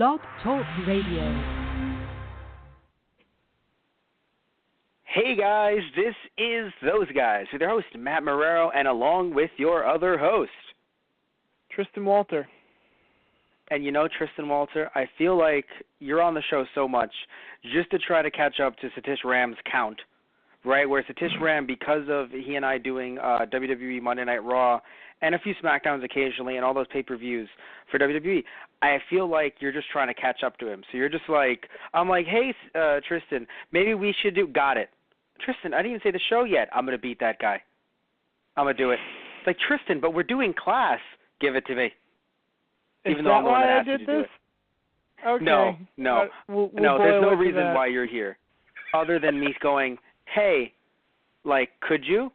Blog Talk Radio. Hey guys, this is Those Guys with your host, Matt Marrero, and along with your other host, Tristan Walter. And you know, Tristan Walter, I feel like you're on the show so much just to try to catch up to Satish Ram's count, right? Where Satish Ram, because of he and I doing WWE Monday Night Raw and a few SmackDowns occasionally and all those pay-per-views for WWE, I feel like you're just trying to catch up to him. So you're just like, I'm like, hey, Tristan, maybe we should do, got it. Tristan, I didn't even say the show yet. I'm going to beat that guy. I'm going to do it. It's like, Tristan, but we're doing class. Give it to me. Even though I'm the one that asked you to do it. Okay. No. We'll there's no reason why you're here other than me going, hey, like, could you?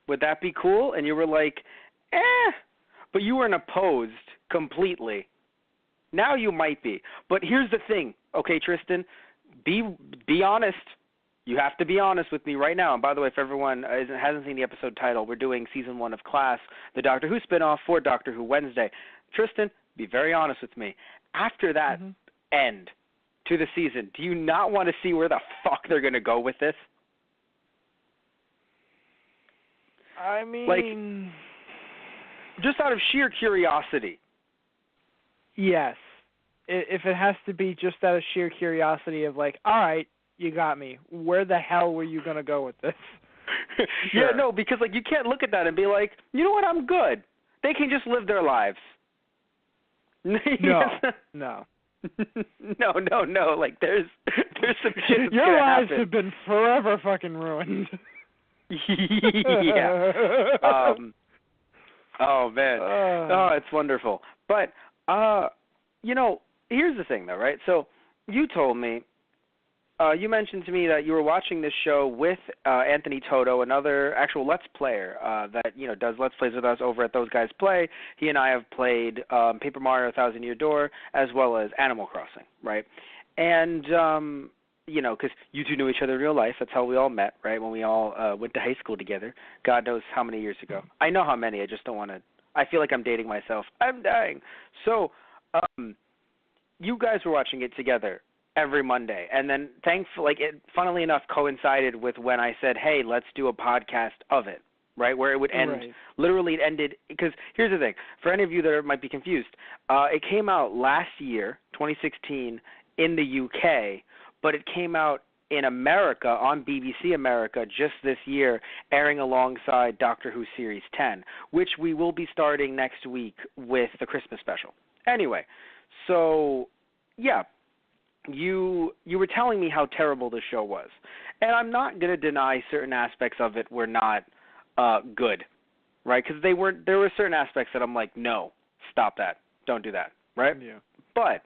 Would that be cool? And you were like, but you weren't opposed completely. Now you might be. But here's the thing, okay, Tristan, be honest. You have to be honest with me right now. And by the way, if everyone hasn't seen the episode title, we're doing Season 1 of Class, the Doctor Who spinoff for Doctor Who Wednesday. Tristan, be very honest with me. After that end to the season, do you not want to see where the fuck they're going to go with this? I mean... like, just out of sheer curiosity. Yes. If it has to be just out of sheer curiosity of like, all right, you got me. Where the hell were you going to go with this? Sure. Yeah, no, because like you can't look at that and be like, you know what, I'm good. They can just live their lives. No. No. Like there's some shit that's your lives happen. have been forever fucking ruined. Yeah. Oh man. Oh, it's wonderful. But you know, here's the thing though, right? So you told me, you mentioned to me that you were watching this show with Anthony Toto, another actual Let's Player that does Let's Plays with us over at Those Guys Play. He and I have played Paper Mario: Thousand Year Door as well as Animal Crossing, right? And because you two knew each other in real life. That's how we all met, right? When we all went to high school together. God knows how many years ago. I know how many. I just don't want to. I feel like I'm dating myself. I'm dying. So, you guys were watching it together every Monday, and then it funnily enough coincided with when I said, hey, let's do a podcast of it, right, where it would end. Right. Literally it ended, because here's the thing, for any of you that might be confused, it came out last year, 2016, in the UK, but it came out in America on BBC America just this year, airing alongside Doctor Who Series 10, which we will be starting next week with the Christmas special. Anyway, so, yeah, you were telling me how terrible the show was. And I'm not going to deny certain aspects of it were not good, right? Because there were certain aspects that I'm like, no, stop that. Don't do that, right? Yeah. But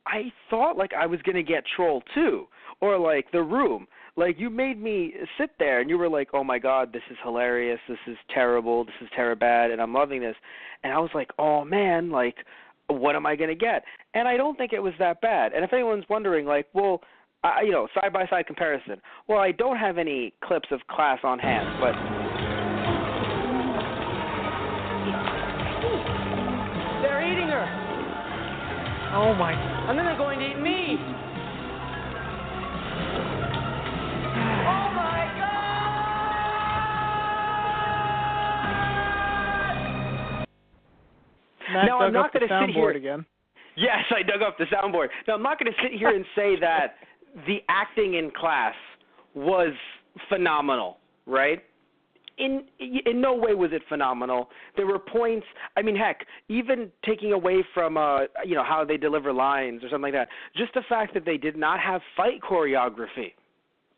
I thought like I was going to get trolled too, or like The Room. Like you made me sit there and you were like, oh my God, this is hilarious. This is terrible. This is terribad. And I'm loving this. And I was like, oh man, like, what am I going to get? And I don't think it was that bad. And if anyone's wondering, like, well, side-by-side comparison. Well, I don't have any clips of Class on hand, but... They're eating her. Oh, my... And then they're going to eat me. Oh, my Matt now, I'm not going to sit here again. Yes, I dug up the soundboard. Now, I'm not going to sit here and say that the acting in Class was phenomenal, right? In no way was it phenomenal. There were points, I mean, heck, even taking away from, how they deliver lines or something like that, just the fact that they did not have fight choreography,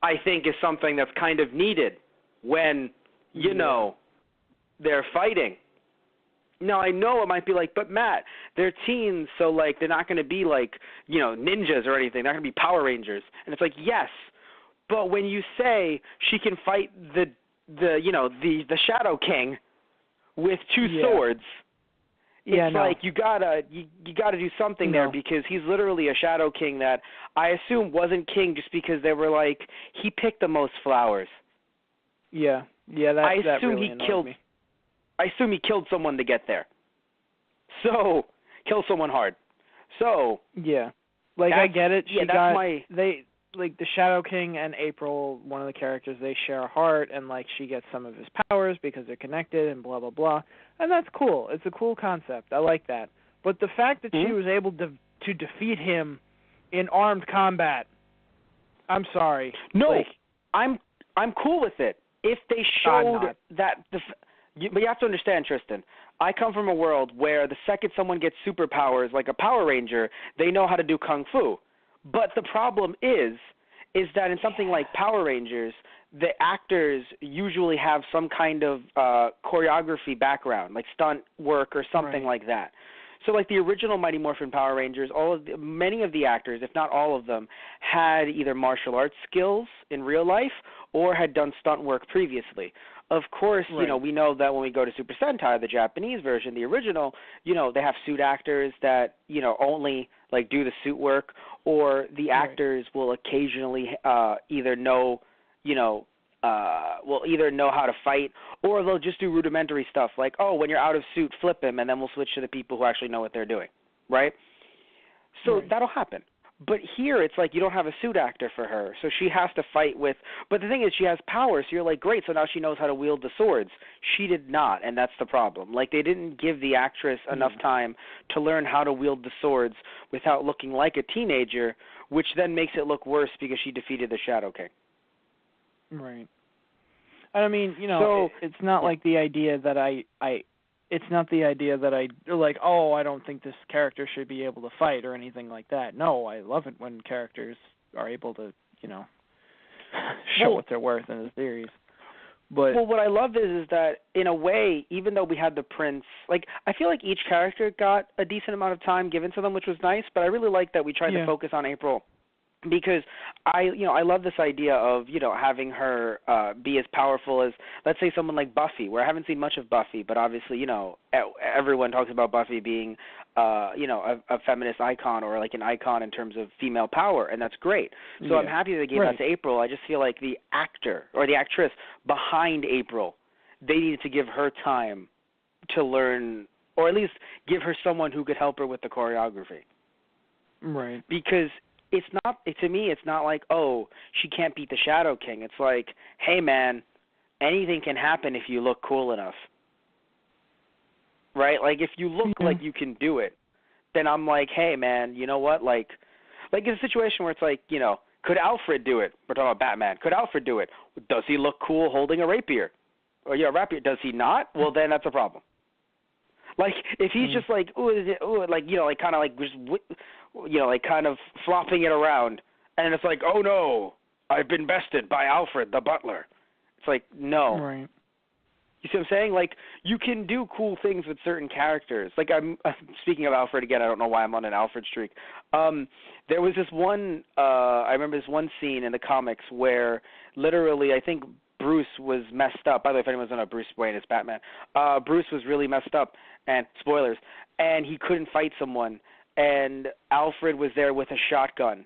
I think is something that's kind of needed when, they're fighting. Now, I know it might be like, but Matt, they're teens, so, like, they're not going to be, like, ninjas or anything. They're not going to be Power Rangers. And it's like, yes, but when you say she can fight the Shadow King with two swords, it's like you gotta do something there, because he's literally a Shadow King that I assume wasn't king just because they were like, he picked the most flowers. Yeah, that really annoyed me. I assume he killed someone to get there. So, kill someone hard. So yeah, like I get it. Yeah, that's my. They like the Shadow King and April, one of the characters, they share a heart, and like she gets some of his powers because they're connected, and blah blah blah, and that's cool. It's a cool concept. I like that. But the fact that she was able to defeat him in armed combat, I'm sorry. No, like, I'm cool with it if they showed that. But you have to understand, Tristan. I come from a world where the second someone gets superpowers, like a Power Ranger, they know how to do kung fu. But the problem is that in something like Power Rangers, the actors usually have some kind of choreography background, like stunt work or something like that. So, like the original Mighty Morphin Power Rangers, many of the actors, if not all of them, had either martial arts skills in real life or had done stunt work previously. Of course, we know that when we go to Super Sentai, the Japanese version, the original, they have suit actors that, only like do the suit work, or the actors will occasionally either know how to fight, or they'll just do rudimentary stuff like, oh, when you're out of suit, flip him, and then we'll switch to the people who actually know what they're doing, right? So that'll happen. But here it's like you don't have a suit actor for her, so she has to fight with – but the thing is she has power, so you're like, great, so now she knows how to wield the swords. She did not, and that's the problem. Like they didn't give the actress enough time to learn how to wield the swords without looking like a teenager, which then makes it look worse because she defeated the Shadow King. Right. I mean, it's not like the idea that it's not the idea that I like, oh, I don't think this character should be able to fight or anything like that. No, I love it when characters are able to, show what they're worth in the series. But what I love is that in a way, even though we had the Prince, like I feel like each character got a decent amount of time given to them, which was nice. But I really like that we tried to focus on April. Because I love this idea of, having her be as powerful as, let's say, someone like Buffy, where I haven't seen much of Buffy, but obviously, everyone talks about Buffy being, a feminist icon or like an icon in terms of female power, and that's great. So I'm happy they gave that to April. I just feel like the actor or the actress behind April, they needed to give her time to learn, or at least give her someone who could help her with the choreography. Right. Because it's not, to me, it's not like, oh, she can't beat the Shadow King. It's like, hey, man, anything can happen if you look cool enough. Right? Like, if you look like you can do it, then I'm like, hey, man, you know what? Like it's a situation where it's like, could Alfred do it? We're talking about Batman. Could Alfred do it? Does he look cool holding a rapier? Or, rapier. Does he not? Well, then that's a problem. Like, if he's just like, kind of flopping it around, and it's like, oh no, I've been bested by Alfred the butler. It's like, no. Right. You see what I'm saying? Like, you can do cool things with certain characters. Like, I'm speaking of Alfred again. I don't know why I'm on an Alfred streak. There was this one. I remember this one scene in the comics where literally, I think Bruce was messed up. By the way, if anyone's on a Bruce Wayne, it's Batman. Bruce was really messed up, and spoilers, and he couldn't fight someone. And Alfred was there with a shotgun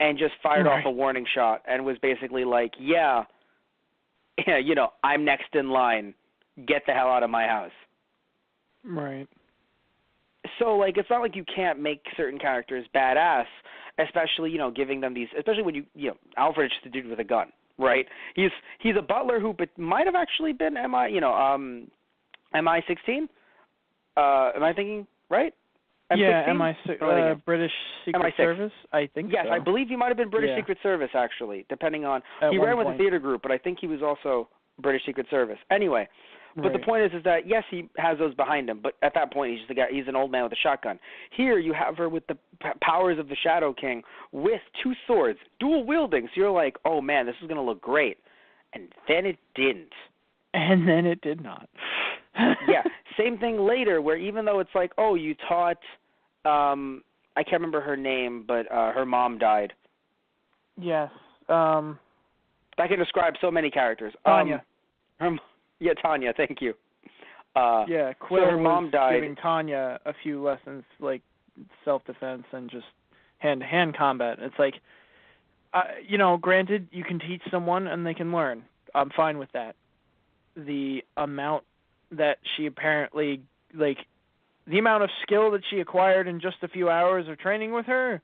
and just fired off a warning shot and was basically like, I'm next in line. Get the hell out of my house. Right. So, like, it's not like you can't make certain characters badass, especially, giving them these, especially when Alfred's just a dude with a gun, right? He's a butler who might have actually been MI16? Am I thinking right? M16? British Secret MI6. Service, I think. Yes, so. I believe he might have been British Secret Service, actually, depending on. He ran with the theater group, but I think he was also British Secret Service. Anyway, but the point is that yes, he has those behind him, but at that point he's just a guy. He's an old man with a shotgun. Here you have her with the powers of the Shadow King with two swords, dual wielding. So you're like, oh man, this is gonna look great, and then it didn't. And then it did not. Yeah, same thing later, where even though it's like, oh, you taught, I can't remember her name, but her mom died. Yes. That can describe so many characters. Tanya. Tanya, thank you. Quill so her mom died. Giving Tanya a few lessons, like self-defense and just hand-to-hand combat. It's like, granted, you can teach someone and they can learn. I'm fine with that. The amount that she apparently, the amount of skill that she acquired in just a few hours of training with her,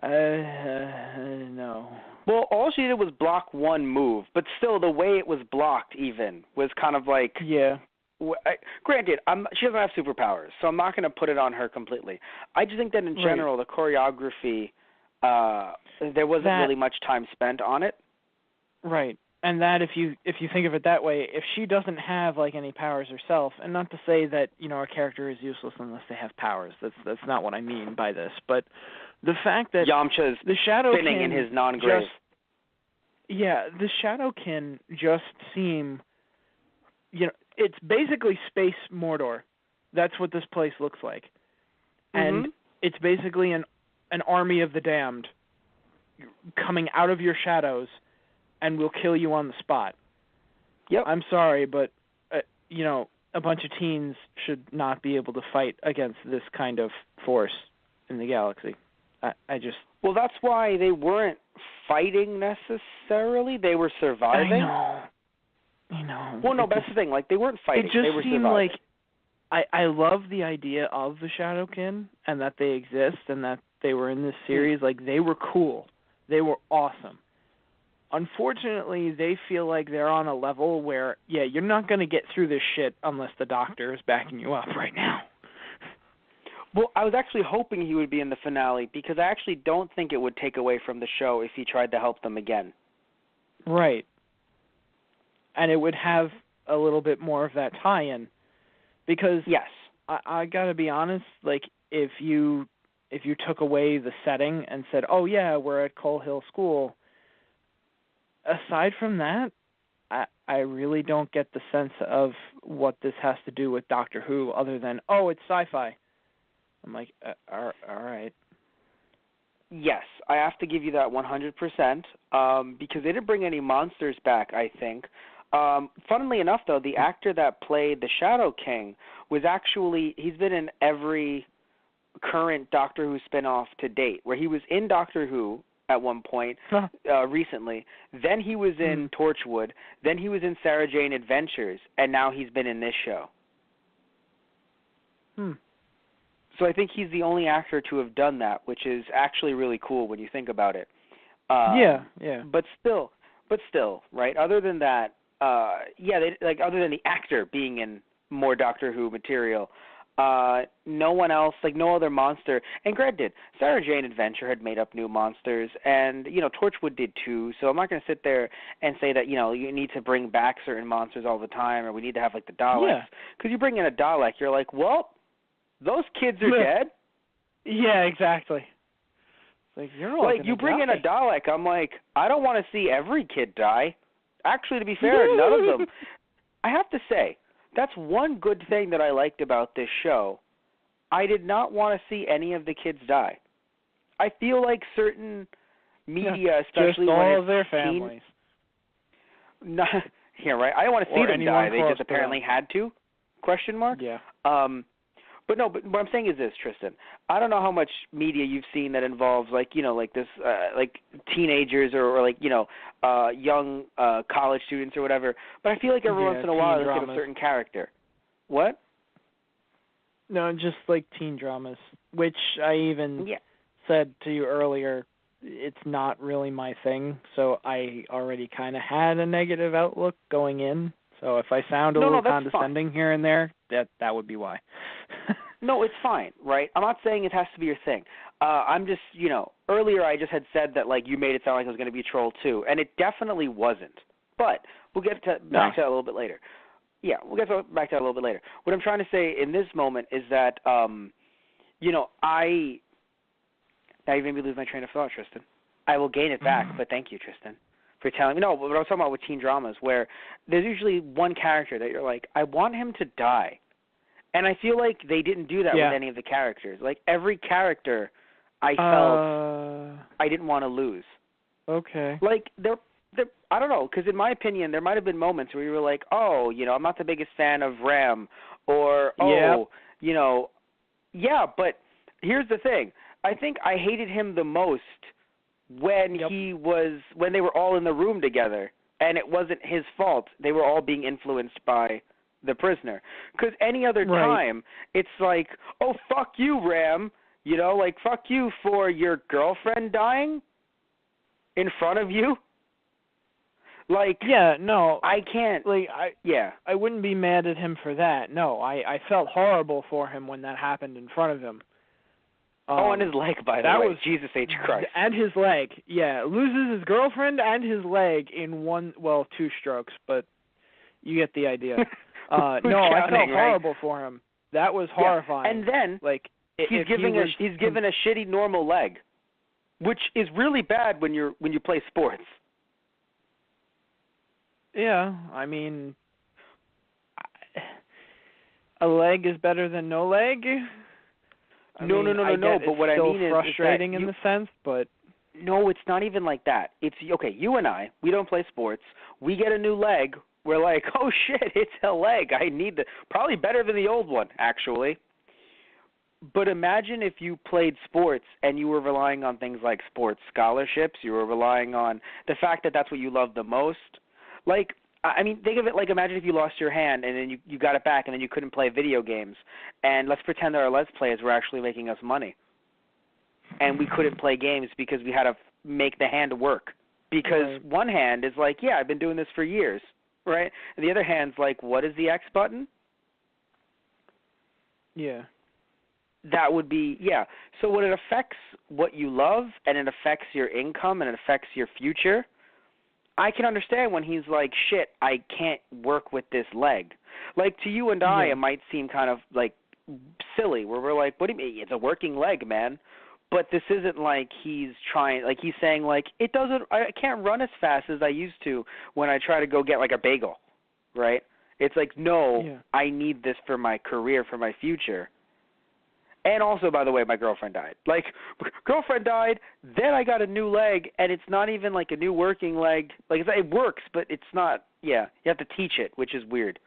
no. Well, all she did was block one move, but still the way it was blocked even was kind of like... Yeah. Granted, she doesn't have superpowers, so I'm not going to put it on her completely. I just think that in general, the choreography, there wasn't really much time spent on it. Right. And that if you think of it that way, if she doesn't have like any powers herself, and not to say that, you know, a character is useless unless they have powers. That's not what I mean by this, but the fact that Yamcha's the Shadowkin in his non-grave. The Shadowkin just seem, you know, it's basically space Mordor. That's what this place looks like. And it's basically an army of the damned coming out of your shadows and will kill you on the spot. Yep. I'm sorry, but, you know, a bunch of teens should not be able to fight against this kind of force in the galaxy. I just... Well, that's why they weren't fighting necessarily. They were surviving. I know. Well, no, that's the thing. Like, they weren't fighting. It just they were seemed surviving. like... I love the idea of the Shadowkin and that they exist and that they were in this series. Like, they were cool. They were awesome. Unfortunately, they feel like they're on a level where, you're not going to get through this shit unless the Doctor is backing you up right now. Well, I was actually hoping he would be in the finale because I actually don't think it would take away from the show if he tried to help them again. Right. And it would have a little bit more of that tie-in. Because yes, I got to be honest, like, if you took away the setting and said, oh, yeah, we're at Coal Hill School, aside from that, I really don't get the sense of what this has to do with Doctor Who other than, oh, it's sci-fi. I'm like, all right. Yes, I have to give you that 100% because they didn't bring any monsters back, I think. Funnily enough, though, the actor that played the Shadow King was actually, he's been in every current Doctor Who spinoff to date, where he was in Doctor Who at one point recently, then he was in Torchwood, then he was in Sarah Jane Adventures, and now he's been in this show. So I think he's the only actor to have done that, which is actually really cool when you think about it. Yeah. But still, right? Other than that, other than the actor being in more Doctor Who material, no one else, like no other monster. And granted, Sarah Jane Adventure had made up new monsters, and you know Torchwood did too. So I'm not going to sit there and say that you need to bring back certain monsters all the time, or we need to have like the Daleks. Because you bring in a Dalek, you're like, well, those kids are dead. Yeah, exactly. Like you're all like you bring in a Dalek, I'm like, I don't want to see every kid die. Actually, to be fair, none of them. I have to say, that's one good thing that I liked about this show. I did not want to see any of the kids die. I feel like certain media, especially just when all it's of their families. Right. I don't want to see them die. They just apparently had to. ? Yeah. But what I'm saying is this, Tristan. I don't know how much media you've seen that involves like this like teenagers or like young college students or whatever. But I feel like every once in a while they get a certain character. What? No, just like teen dramas, which I even said to you earlier. It's not really my thing, so I already kind of had a negative outlook going in. So if I sound a little condescending here and there, that would be why. No, it's fine, right? I'm not saying it has to be your thing. I'm just, earlier I just had said that, like, you made it sound like it was going to be Troll 2, and it definitely wasn't. But we'll get back to that a little bit later. Yeah, we'll get back to that a little bit later. What I'm trying to say in this moment is that, now you made me lose my train of thought, Tristan. I will gain it back, but thank you, Tristan, for telling me. No, what I was talking about with teen dramas, where there's usually one character that you're like, I want him to die. And I feel like they didn't do that with any of the characters. Like, every character I felt I didn't want to lose. Okay. Like, they're I don't know, because in my opinion, there might have been moments where you were like, oh, I'm not the biggest fan of Ram, or, but here's the thing. I think I hated him the most when when they were all in the room together, and it wasn't his fault. They were all being influenced by the prisoner. Because any other time, it's like, oh, fuck you, Ram. You know, like, fuck you for your girlfriend dying in front of you. Like, yeah, no, I can't. Like, I wouldn't be mad at him for that. No, I felt horrible for him when that happened in front of him. And his leg, by the way. Jesus H. Christ. And his leg, yeah. Loses his girlfriend and his leg in two strokes, but you get the idea. I felt horrible for him. That was horrifying. And then, like, he's given a shitty normal leg, which is really bad when you play sports. Yeah, I mean, a leg is better than no leg. No. But what I mean is frustrating in the sense, but no, it's not even like that. It's okay. You and I, we don't play sports. We get a new leg. We're like, oh shit, it's a leg. I need probably better than the old one, actually. But imagine if you played sports and you were relying on things like sports scholarships. You were relying on the fact that that's what you love the most. Like, I mean, think of it like, imagine if you lost your hand and then you got it back and then you couldn't play video games. And let's pretend that our Let's Plays were actually making us money. And we couldn't play games because we had to make the hand work. Because one hand is like, yeah, I've been doing this for years, right? And the other hand's like, what is the X button? Yeah. That would be, yeah. So when it affects what you love and it affects your income and it affects your future, I can understand when he's like, shit, I can't work with this leg. Like, to you and I, it might seem kind of, like, silly, where we're like, what do you mean? It's a working leg, man. But this isn't like he's trying, like, he's saying, like, I can't run as fast as I used to when I try to go get, like, a bagel, right? It's like, no, I need this for my career, for my future. And also, by the way, my girlfriend died. Like, girlfriend died, then I got a new leg, and it's not even like a new working leg. Like, it works, but it's not, you have to teach it, which is weird.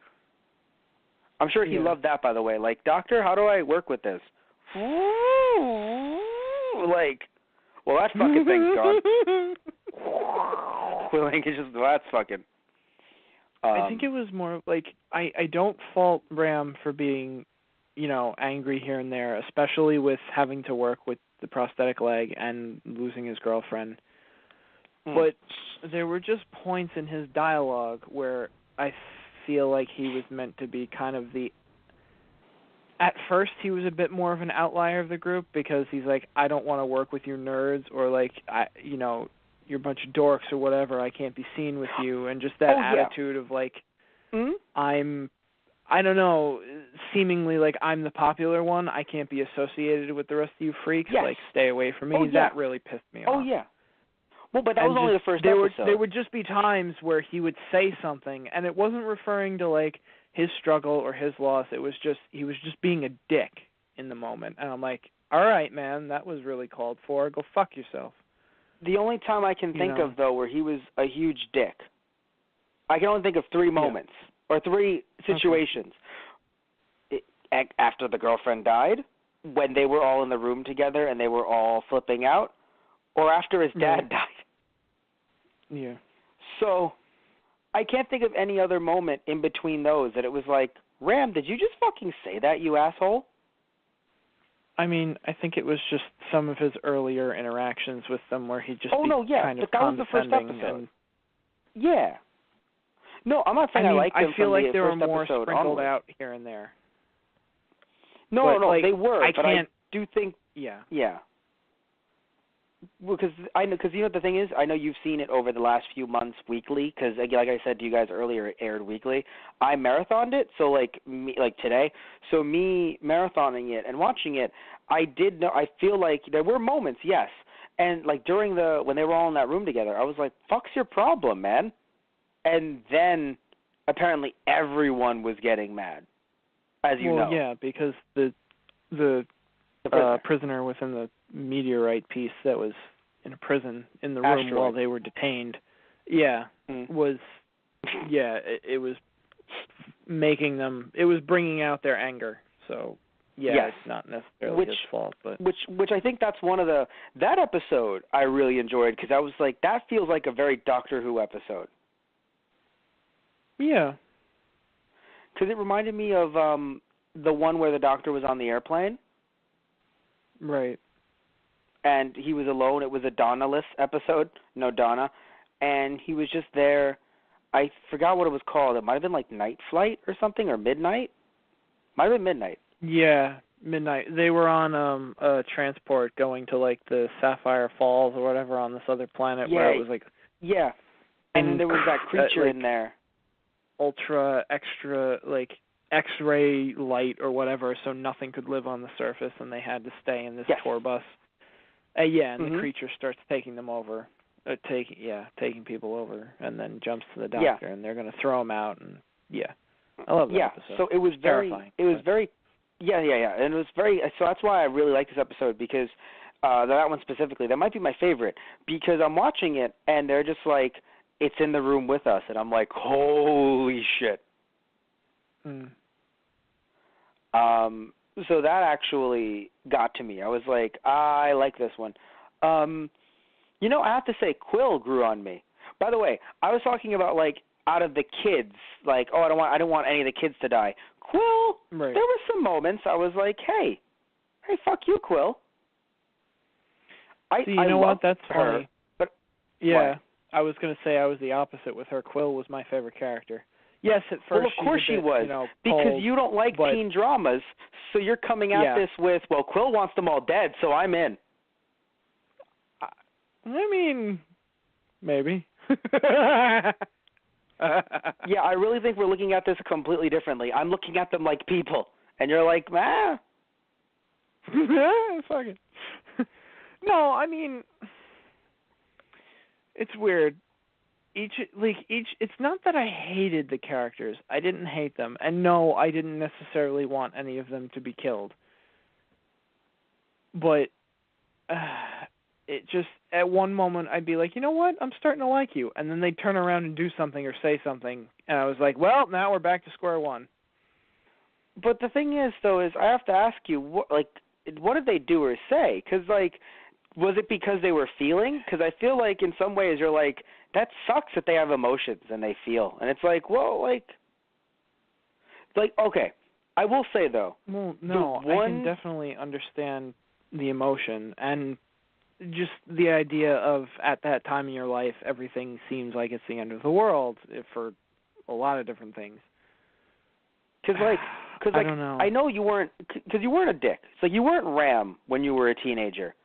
I'm sure he loved that, by the way. Like, doctor, how do I work with this? Like, well, that fucking thing's gone. Like, it's just, that's fucking. I think it was more like, I don't fault Ram for being, angry here and there, especially with having to work with the prosthetic leg and losing his girlfriend. But there were just points in his dialogue where I feel like he was meant to be kind of at first he was a bit more of an outlier of the group because he's like, I don't want to work with you nerds, or like, you're a bunch of dorks or whatever, I can't be seen with you, and just that attitude of like, I don't know, seemingly like I'm the popular one. I can't be associated with the rest of you freaks. Like, stay away from me. That really pissed me off. Oh, yeah. Well, but that was only the first episode. There would just be times where he would say something, and it wasn't referring to, like, his struggle or his loss. It was just, he was just being a dick in the moment. And I'm like, all right, man, that was really called for. Go fuck yourself. The only time I can think of, though, where he was a huge dick, I can only think of 3 moments. Or 3 situations. After the girlfriend died, when they were all in the room together and they were all flipping out, or after his dad died. Yeah. So I can't think of any other moment in between those that it was like, Ram, did you just fucking say that, you asshole? I mean, I think it was just some of his earlier interactions with them where he just kind of but that was the first episode. Yeah. No, I'm not saying I like them. I feel like there were more sprinkled onward. Out here and there. No, like, they were. I do think. Yeah. Well, because you know what the thing is, I know you've seen it over the last few months weekly. Because like I said to you guys earlier, it aired weekly. I marathoned it, so like today. So me marathoning it and watching it, I feel like there were moments, yes, and like during when they were all in that room together, I was like, "Fuck's your problem, man." And then, apparently, everyone was getting mad, as you know. Well, yeah, because the prisoner within the meteorite piece that was in a prison in the room while they were detained, was, it was making them, it was bringing out their anger. So, it's not necessarily his fault, but which I think that's one of that episode I really enjoyed because I was like, that feels like a very Doctor Who episode. Yeah. because it reminded me of the one where the doctor was on the airplane. Right. And he was alone. It was a Donna-less episode. No, Donna. And he was just there. I forgot what it was called. It might have been like Night Flight or something, or Midnight. Might have been Midnight. Yeah, Midnight. They were on a transport going to like the Sapphire Falls or whatever on this other planet where it was like... Yeah. And there was that creature in there. Ultra, extra, like... X-ray light or whatever, so nothing could live on the surface, and they had to stay in this tour bus. And the creature starts taking them over, taking people over, and then jumps to the doctor, and they're going to throw him out. And I love that episode. So it was terrifying. And it was very. So that's why I really like this episode, because that one specifically, that might be my favorite, because I'm watching it and they're just like, it's in the room with us, and I'm like, holy shit. So that actually got to me. I was like, I like this one. You know, I have to say, Quill grew on me. By the way, I was talking about, like, out of the kids, like, I don't want any of the kids to die. Quill, right. There were some moments I was like, hey, fuck you, Quill. See, you know what? That's funny. But yeah, what? I was going to say I was the opposite with her. Quill was my favorite character. Yes, at first. Well, of course she was, because cold, you don't like teen dramas, so you're coming at this with, well, Quill wants them all dead, so I'm in. I mean, maybe. Yeah, I really think we're looking at this completely differently. I'm looking at them like people, and you're like, ah. Fuck it. No, I mean, it's weird. It's not that I hated the characters. I didn't hate them. And no, I didn't necessarily want any of them to be killed. But it just, at one moment, I'd be like, you know what? I'm starting to like you. And then they'd turn around and do something or say something. And I was like, well, now we're back to square one. But the thing is, though, is I have to ask you, what did they do or say? Because, like, was it because they were feeling? Because I feel like in some ways you're like, that sucks that they have emotions and they feel. And it's like, well, like, okay. I will say, though. Well, no, I can definitely understand the emotion and just the idea of at that time in your life, everything seems like it's the end of the world for a lot of different things. Because, I don't know. I know you weren't, because you weren't a dick. So you weren't Ram when you were a teenager.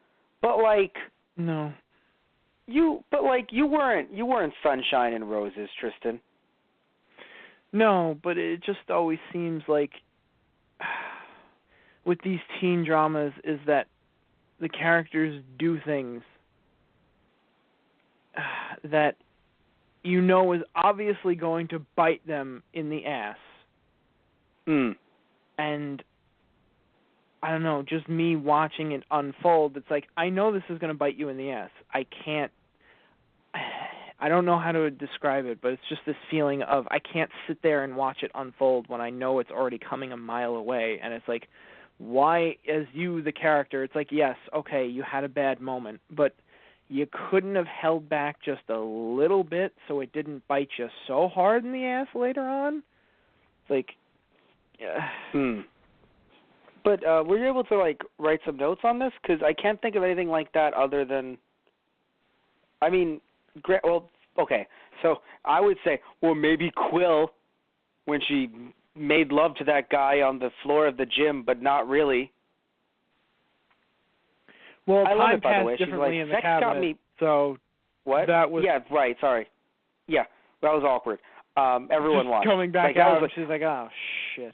But, like. No. You weren't sunshine and roses, Tristan. No, but it just always seems like with these teen dramas is that the characters do things that you know is obviously going to bite them in the ass. And I don't know, just me watching it unfold, it's like, I know this is going to bite you in the ass. I don't know how to describe it, but it's just this feeling of I can't sit there and watch it unfold when I know it's already coming a mile away. And it's like, why, as you, the character, it's like, yes, okay, you had a bad moment, but you couldn't have held back just a little bit so it didn't bite you so hard in the ass later on? It's like... But were you able to, like, write some notes on this? Because I can't think of anything like that other than, I mean, well, okay. So I would say, well, maybe Quill, when she made love to that guy on the floor of the gym, but not really. Well, I love time it, by the passed way. differently She's like, in the sex cabinet, got me. So what? That was... Yeah, right, sorry. Yeah, that was awkward. Everyone watched. Coming back out, she's like, oh, shit.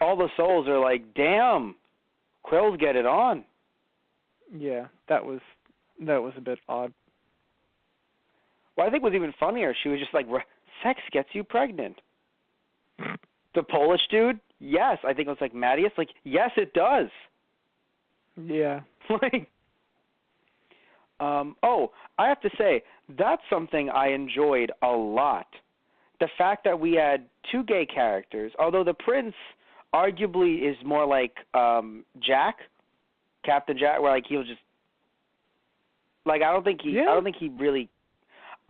All the souls are like, damn, Quill's get it on. Yeah, that was a bit odd. Well, I think what was even funnier, she was just like, sex gets you pregnant. The Polish dude? Yes. I think it was like Mattias. Like, yes, it does. Yeah. Like, I have to say, that's something I enjoyed a lot. The fact that we had two gay characters, although the prince arguably is more like Jack, Captain Jack, where like he'll just, like, I don't think he really,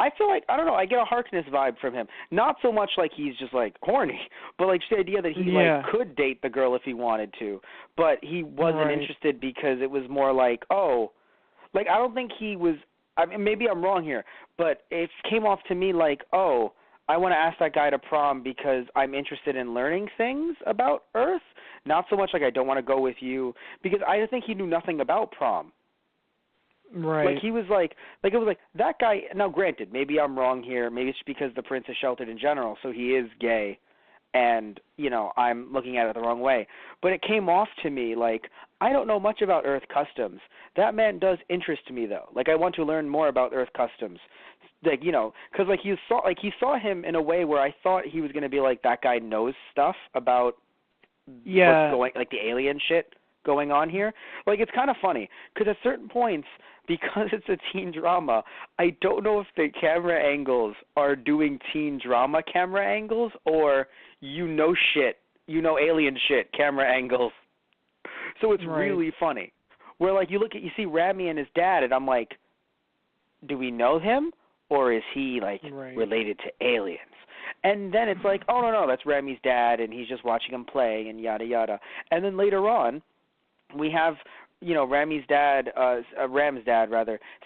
I feel like, I don't know, I get a Harkness vibe from him. Not so much like he's just like horny, but like just the idea that he like could date the girl if he wanted to, but he wasn't interested because it was more like, oh, like I don't think he was, I mean, maybe I'm wrong here, but it came off to me like, oh, I want to ask that guy to prom because I'm interested in learning things about Earth, not so much like I don't want to go with you, because I think he knew nothing about prom. Right. Like he was like it was like that guy. Now, granted, maybe I'm wrong here. Maybe it's because the prince is sheltered in general, so he is gay, and I'm looking at it the wrong way. But it came off to me like I don't know much about Earth customs. That man does interest me though. Like I want to learn more about Earth customs. Like because like he saw him in a way where I thought he was going to be like that guy knows stuff about what's going, like the alien shit going on here. Like it's kind of funny because at certain points, because it's a teen drama, I don't know if the camera angles are doing teen drama camera angles or shit, alien shit camera angles. So it's really funny. Where like you see Rami and his dad, and I'm like, do we know him or is he like related to aliens? And then it's like, oh no, that's Rami's dad, and he's just watching him play and yada yada. And then later on, we have, Ram's dad,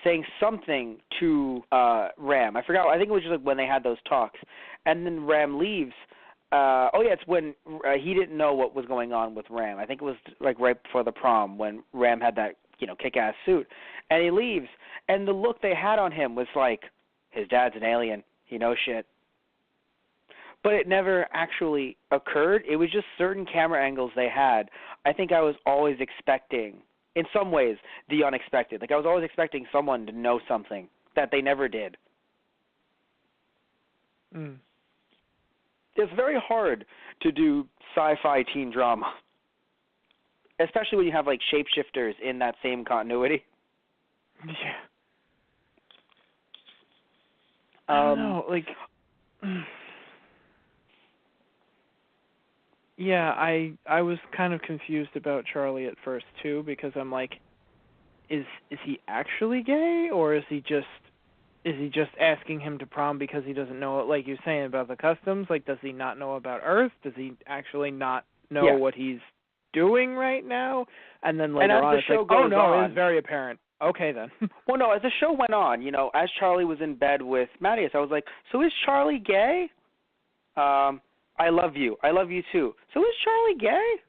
saying something to Ram. I forgot. I think it was just like when they had those talks. And then Ram leaves. It's when he didn't know what was going on with Ram. I think it was like right before the prom when Ram had that, kick-ass suit. And he leaves. And the look they had on him was like, his dad's an alien. He knows shit. But it never actually occurred. It was just certain camera angles they had. I think I was always expecting, in some ways, the unexpected. Like I was always expecting someone to know something that they never did. It's very hard to do sci-fi teen drama, especially when you have like shapeshifters in that same continuity. Yeah. I don't know, like... Yeah, I was kind of confused about Charlie at first too, because I'm like, is he actually gay, or is he just asking him to prom because he doesn't know, like you're saying about the customs? Like, does he not know about Earth? Does he actually not know what he's doing right now? And then later on, it's like, oh no, it's very apparent. Okay then. Well, no, as the show went on, as Charlie was in bed with Mattias, I was like, so is Charlie gay? I love you. I love you too. So is Charlie gay?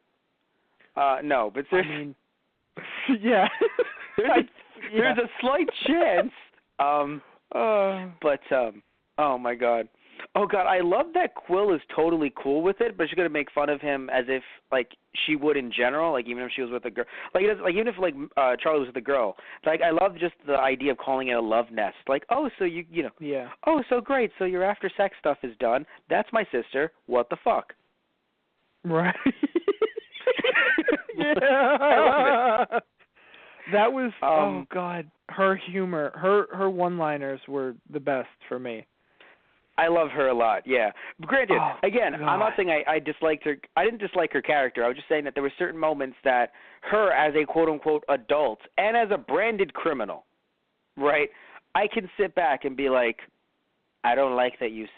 No, but there's... I mean, yeah. there's a slight chance. But, oh my God. Oh God, I love that Quill is totally cool with it, but she's going to make fun of him as if, like, she would in general, like, even if she was with a girl. Like, even if, like, Charlie was with a girl. Like, I love just the idea of calling it a love nest. Like, oh, so Yeah. Oh, so great. So your after sex stuff is done. That's my sister. What the fuck? Right. Yeah. I love it. That was, oh God, her humor, her one-liners were the best for me. I love her a lot, yeah. Granted, again, God. I'm not saying I disliked her. I didn't dislike her character. I was just saying that there were certain moments that her as a quote-unquote adult and as a branded criminal, right, I can sit back and be like, I don't like that you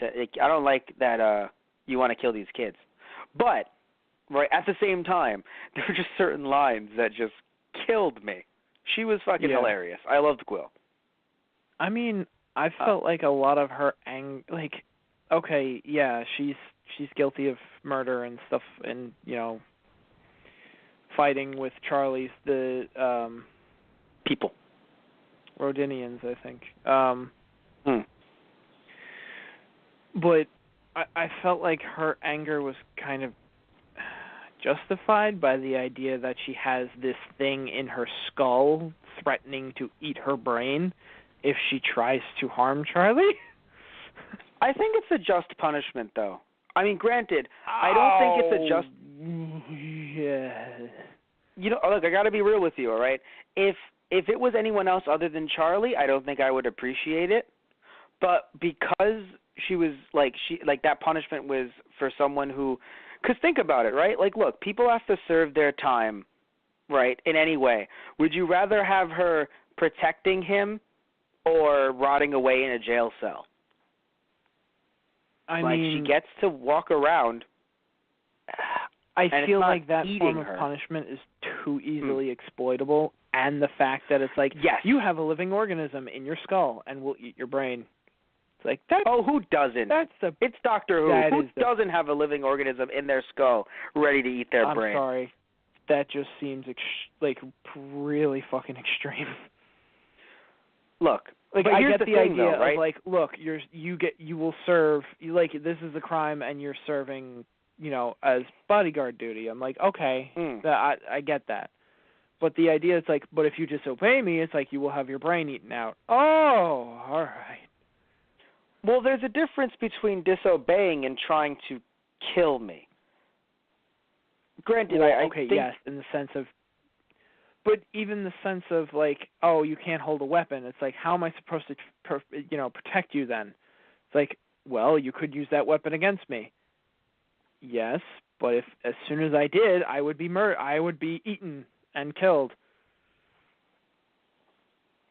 want to kill these kids. But, right, at the same time, there were just certain lines that just killed me. She was fucking hilarious. I loved Quill. I mean, I felt like a lot of her okay, yeah, she's guilty of murder and stuff, and fighting with Charlie's people, Rodinians, I think. But I felt like her anger was kind of justified by the idea that she has this thing in her skull threatening to eat her brain if she tries to harm Charlie. I think it's a just punishment, though. I mean, granted, I don't think it's a just... Yeah. Look, I got to be real with you, all right? If it was anyone else other than Charlie, I don't think I would appreciate it. But because she was, that punishment was for someone who... Because think about it, right? Like, look, people have to serve their time, right, in any way. Would you rather have her protecting him or rotting away in a jail cell. I like, mean, she gets to walk around. I feel like that form of her. punishment is too easily exploitable, and the fact that it's like, yes, you have a living organism in your skull, and we'll eat your brain. It's like that. Oh, who doesn't? It's Doctor Who. Who doesn't have a living organism in their skull ready to eat their brain? I'm sorry. That just seems like really fucking extreme. Look, like but I here's get the thing, idea though, right? of like, look, you will serve, like, this is a crime and you're serving, as bodyguard duty. I'm like, okay, I get that. But the idea is like, but if you disobey me, it's like you will have your brain eaten out. Oh, all right. Well, there's a difference between disobeying and trying to kill me. Granted, well, I think, yes, in the sense of, but even the sense of like, oh, you can't hold a weapon. It's like, how am I supposed to, protect you then? It's like, well, you could use that weapon against me. Yes, but if as soon as I did, I would be I would be eaten and killed.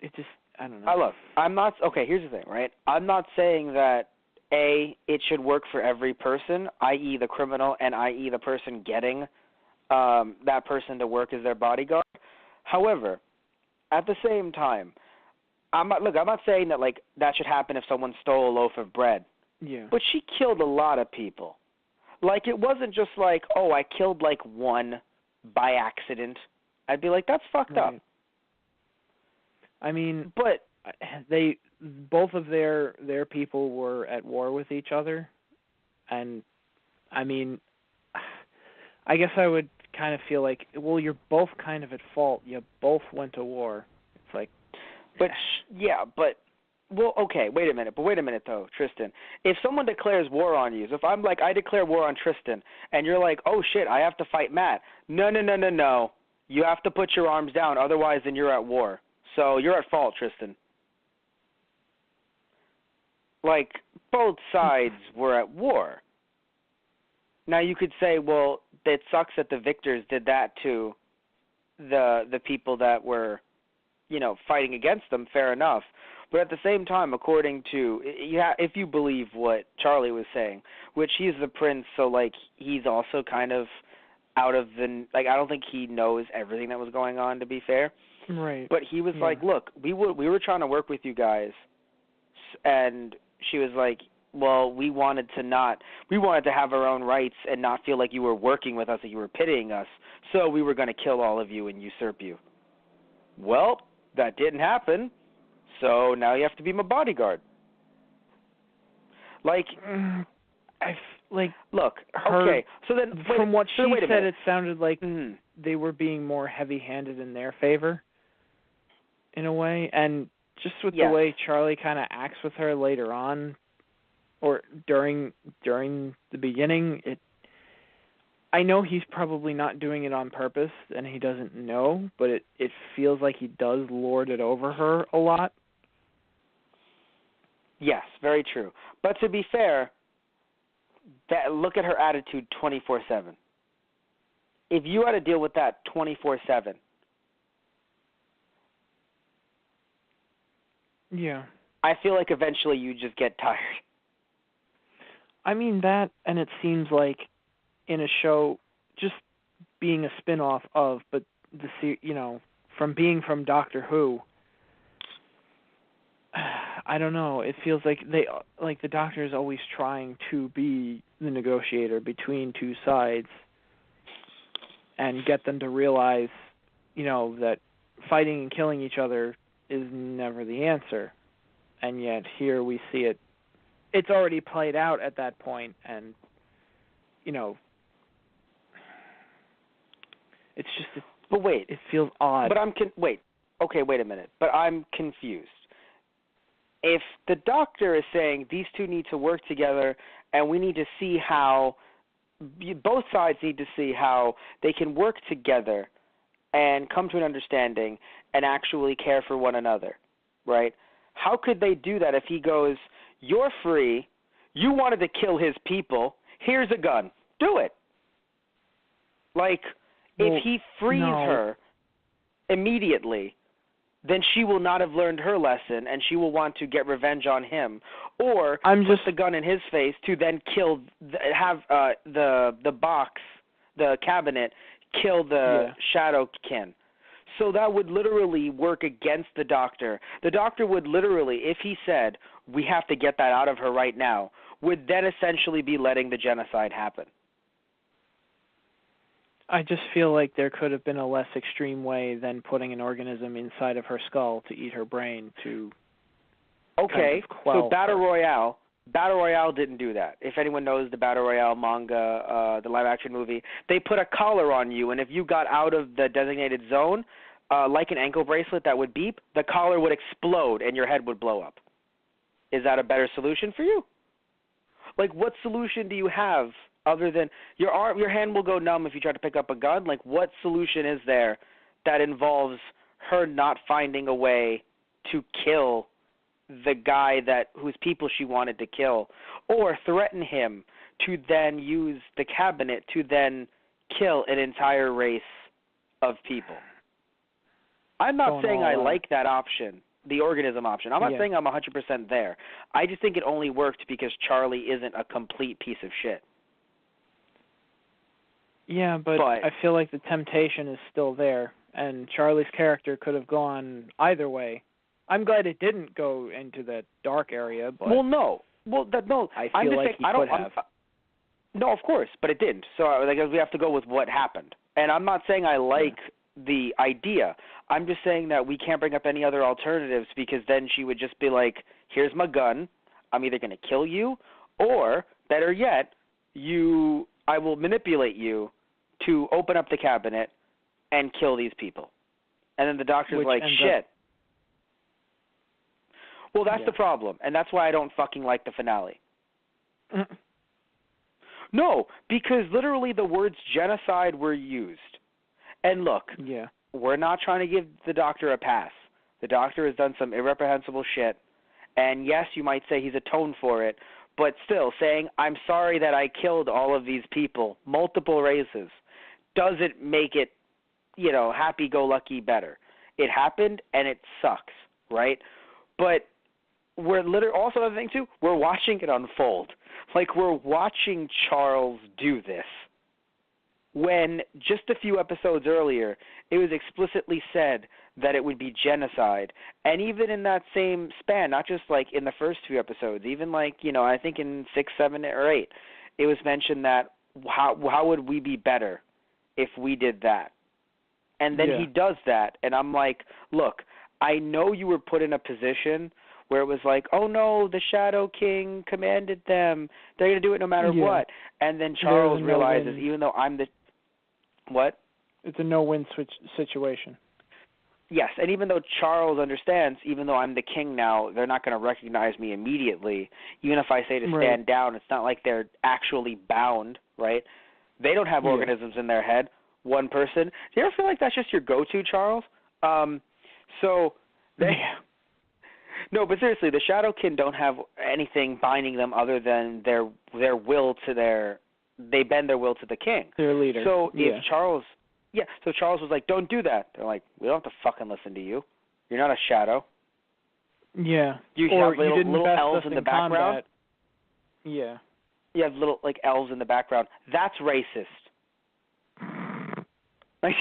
It just, I don't know. Look, I'm not, okay, here's the thing, right? I'm not saying that, it should work for every person, i.e. the criminal and i.e. the person getting that person to work as their bodyguard. However, at the same time, I'm not saying that, like, that should happen if someone stole a loaf of bread. Yeah. But she killed a lot of people. Like, it wasn't just like, oh, I killed, like, one by accident. I'd be like, that's fucked up. I mean, but both of their people were at war with each other, and I mean, I guess I would kind of feel like, well, you're both kind of at fault. You both went to war. It's like, but well, okay, wait a minute though, Tristan. If someone declares war on you, so if I'm like, I declare war on Tristan, and you're like, oh shit, I have to fight Matt. No. You have to put your arms down, otherwise then you're at war. So you're at fault, Tristan. Like, both sides were at war. Now you could say, well, it sucks that the victors did that to the people that were, fighting against them. Fair enough. But at the same time, according to, if you believe what Charlie was saying, which he's the prince, so, like, he's also kind of out of the, like, I don't think he knows everything that was going on, to be fair. Right. But he was like, look, we were trying to work with you guys, and she was like, well, we wanted to have our own rights and not feel like you were working with us, that you were pitying us, so we were going to kill all of you and usurp you. Well, that didn't happen, so now you have to be my bodyguard. Like, look, okay, so then, from what she said, it sounded like mm-hmm. they were being more heavy-handed in their favor, in a way, and just with the way Charlie kind of acts with her later on, or during the beginning, I know he's probably not doing it on purpose, and he doesn't know, but it feels like he does lord it over her a lot. Yes, very true. But to be fair, look at her attitude 24/7. If you had to deal with that 24/7, yeah, I feel like eventually you just get tired. I mean that, and it seems like in a show, just being a spin-off of, but from Doctor Who, I don't know. It feels like the Doctor is always trying to be the negotiator between two sides and get them to realize, that fighting and killing each other is never the answer. And yet here we see it. It's already played out at that point, and it's just. But wait, it feels odd. But wait. Okay, wait a minute. But I'm confused. If the Doctor is saying these two need to work together, and we need to see how both sides need to see how they can work together and come to an understanding and actually care for one another, right? How could they do that if he goes, you're free, you wanted to kill his people, here's a gun, do it. Like, if he frees her immediately, then she will not have learned her lesson, and she will want to get revenge on him, or put the gun in his face to then kill, have the box, the cabinet, kill the Shadowkin. So that would literally work against the Doctor. The Doctor would literally, if he said, we have to get that out of her right now, would then essentially be letting the genocide happen. I just feel like there could have been a less extreme way than putting an organism inside of her skull to eat her brain to Okay, kind of quell so Battle her. Royale didn't do that. If anyone knows the Battle Royale manga, the live-action movie, they put a collar on you, and if you got out of the designated zone, like an ankle bracelet that would beep, the collar would explode and your head would blow up. Is that a better solution for you? Like, what solution do you have other than your hand will go numb if you try to pick up a gun? Like, what solution is there that involves her not finding a way to kill the guy whose people she wanted to kill, or threaten him to then use the cabinet to then kill an entire race of people? I'm not saying I like that option, the organism option. I'm not saying I'm 100% there. I just think it only worked because Charlie isn't a complete piece of shit. Yeah, but I feel like the temptation is still there, and Charlie's character could have gone either way. I'm glad it didn't go into that dark area, but no. I feel like he could have. No, of course, but it didn't. So we have to go with what happened. And I'm not saying I like the idea. I'm just saying that we can't bring up any other alternatives, because then she would just be like, here's my gun. I'm either going to kill you, or, better yet, I will manipulate you to open up the cabinet and kill these people. And then the Doctor's like, shit. Well, that's the problem, and that's why I don't fucking like the finale. No, because literally the words genocide were used. And look, we're not trying to give the Doctor a pass. The Doctor has done some irreprehensible shit, and yes, you might say he's atoned for it, but still, saying, I'm sorry that I killed all of these people, multiple races, doesn't make it, happy-go-lucky better. It happened, and it sucks, right? But we're also, another thing, too, we're watching it unfold. Like, we're watching Charles do this, when just a few episodes earlier, it was explicitly said that it would be genocide. And even in that same span, not just like in the first few episodes, even like, I think in 6, 7, or 8, it was mentioned that how would we be better if we did that? And then he does that, and I'm like, look, I know you were put in a position where it was like, oh no, the Shadow King commanded them. They're going to do it no matter what. And then Charles realizes, even though I'm the... What? It's a no-win situation. Yes, and even though Charles understands, even though I'm the king now, they're not going to recognize me immediately. Even if I say to stand down, it's not like they're actually bound, right? They don't have organisms in their head. One person. Do you ever feel like that's just your go-to, Charles? No, but seriously, the Shadowkin don't have anything binding them other than their will to they bend their will to the king. Their leader. So if Charles was like, don't do that. They're like, we don't have to fucking listen to you. You're not a shadow. Yeah. You have little elves in the background. Yeah. You have little elves in the background. That's racist. Like,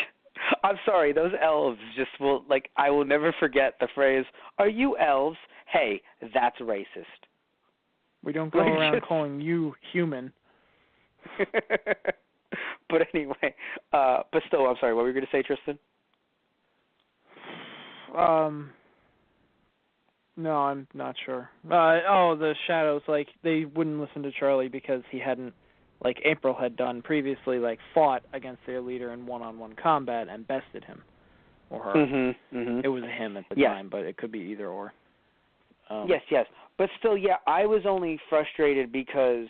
I'm sorry, those elves just will I will never forget the phrase, are you elves? Hey, that's racist. We don't go around calling you human. But anyway, but still, I'm sorry, what were you going to say, Tristan? No, I'm not sure. The Shadows, they wouldn't listen to Charlie because he hadn't, like April had done previously, fought against their leader in one-on-one combat and bested him or her. It was him at the time, but it could be either or. Yes. But still, I was only frustrated because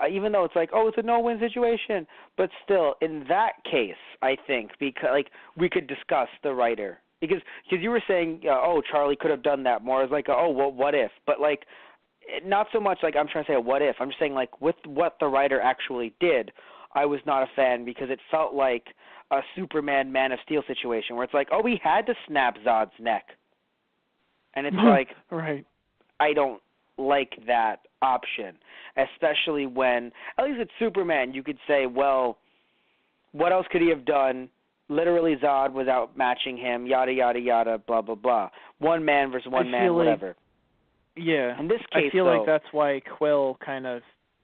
even though it's it's a no-win situation, but still, in that case, I think, because we could discuss the writer. Because you were saying, Charlie could have done that more. It's what if? But, not so much I'm trying to say a what if. I'm just saying, with what the writer actually did, I was not a fan because it felt like a Superman Man of Steel situation where it's like, oh, we had to snap Zod's neck. And it's like, right. I don't like that option, especially when, at least with Superman, you could say, well, what else could he have done? Literally Zod was outmatching him, yada, yada, yada, blah, blah, blah. One man versus one man, whatever. Yeah. In this case, I feel like that's why Quill kind of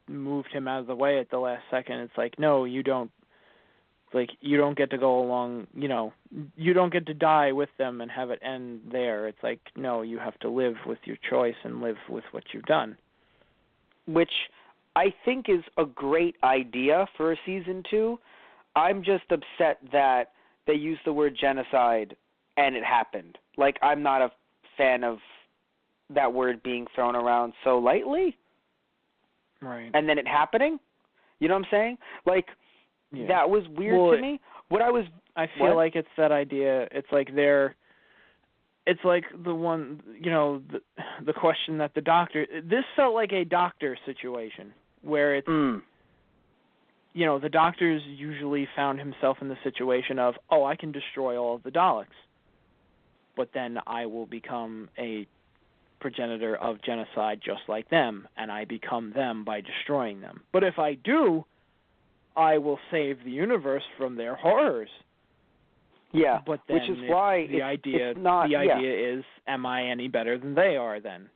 moved him out of the way at the last second. It's like, no, you don't get to go along, you don't get to die with them and have it end there. It's like, no, you have to live with your choice and live with what you've done. Which I think is a great idea for a season 2. I'm just upset that they used the word genocide and it happened. Like, I'm not a fan of that word being thrown around so lightly. Right. And then it happening. You know what I'm saying? Like, that was weird to me. I feel like it's that idea. It's like it's like the one, the question that the doctor, this felt like a doctor situation where it's, the doctor's usually found himself in the situation of, oh, I can destroy all of the Daleks, but then I will become a progenitor of genocide just like them, and I become them by destroying them. But if I do, I will save the universe from their horrors. Yeah, but then which is why the idea is, am I any better than they are then?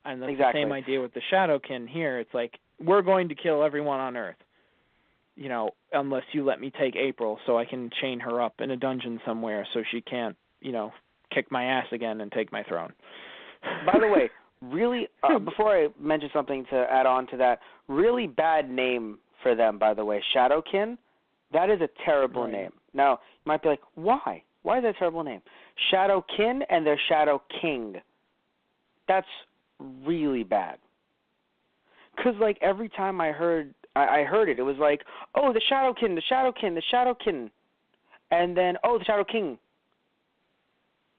And that's the same idea with the Shadowkin here. It's like, we're going to kill everyone on Earth, unless you let me take April so I can chain her up in a dungeon somewhere so she can't, kick my ass again and take my throne. By the way, really, before I mention something to add on to that, really bad name for them, by the way, Shadowkin. That is a terrible name. Now, you might be like, why? Why is that a terrible name? Shadowkin and they're Shadow King. That's really bad. Because, like, every time I heard it, it was like, oh, the Shadowkin, the Shadowkin, the Shadowkin. And then, oh, the Shadow King.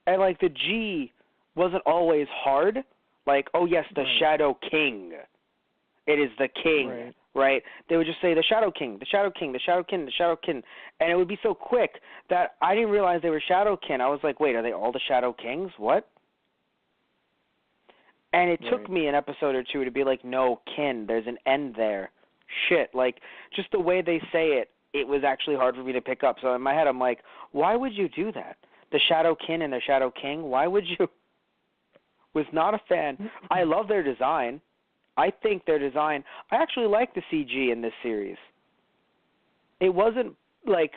And, like, the G wasn't always hard. Like, oh, yes, the Shadow King. It is the king, right? They would just say the Shadow King, the Shadow King, the Shadow King, the Shadow King. And it would be so quick that I didn't realize they were Shadow Kin. I was like, wait, are they all the Shadow Kings? What? And it took me an episode or two to be like, no, kin, there's an N there. Shit, like, just the way they say it, it was actually hard for me to pick up. So in my head, I'm like, why would you do that? The Shadow Kin and the Shadow King, why would you? Was not a fan. I love their design. I think their design, I actually like the CG in this series. It wasn't like,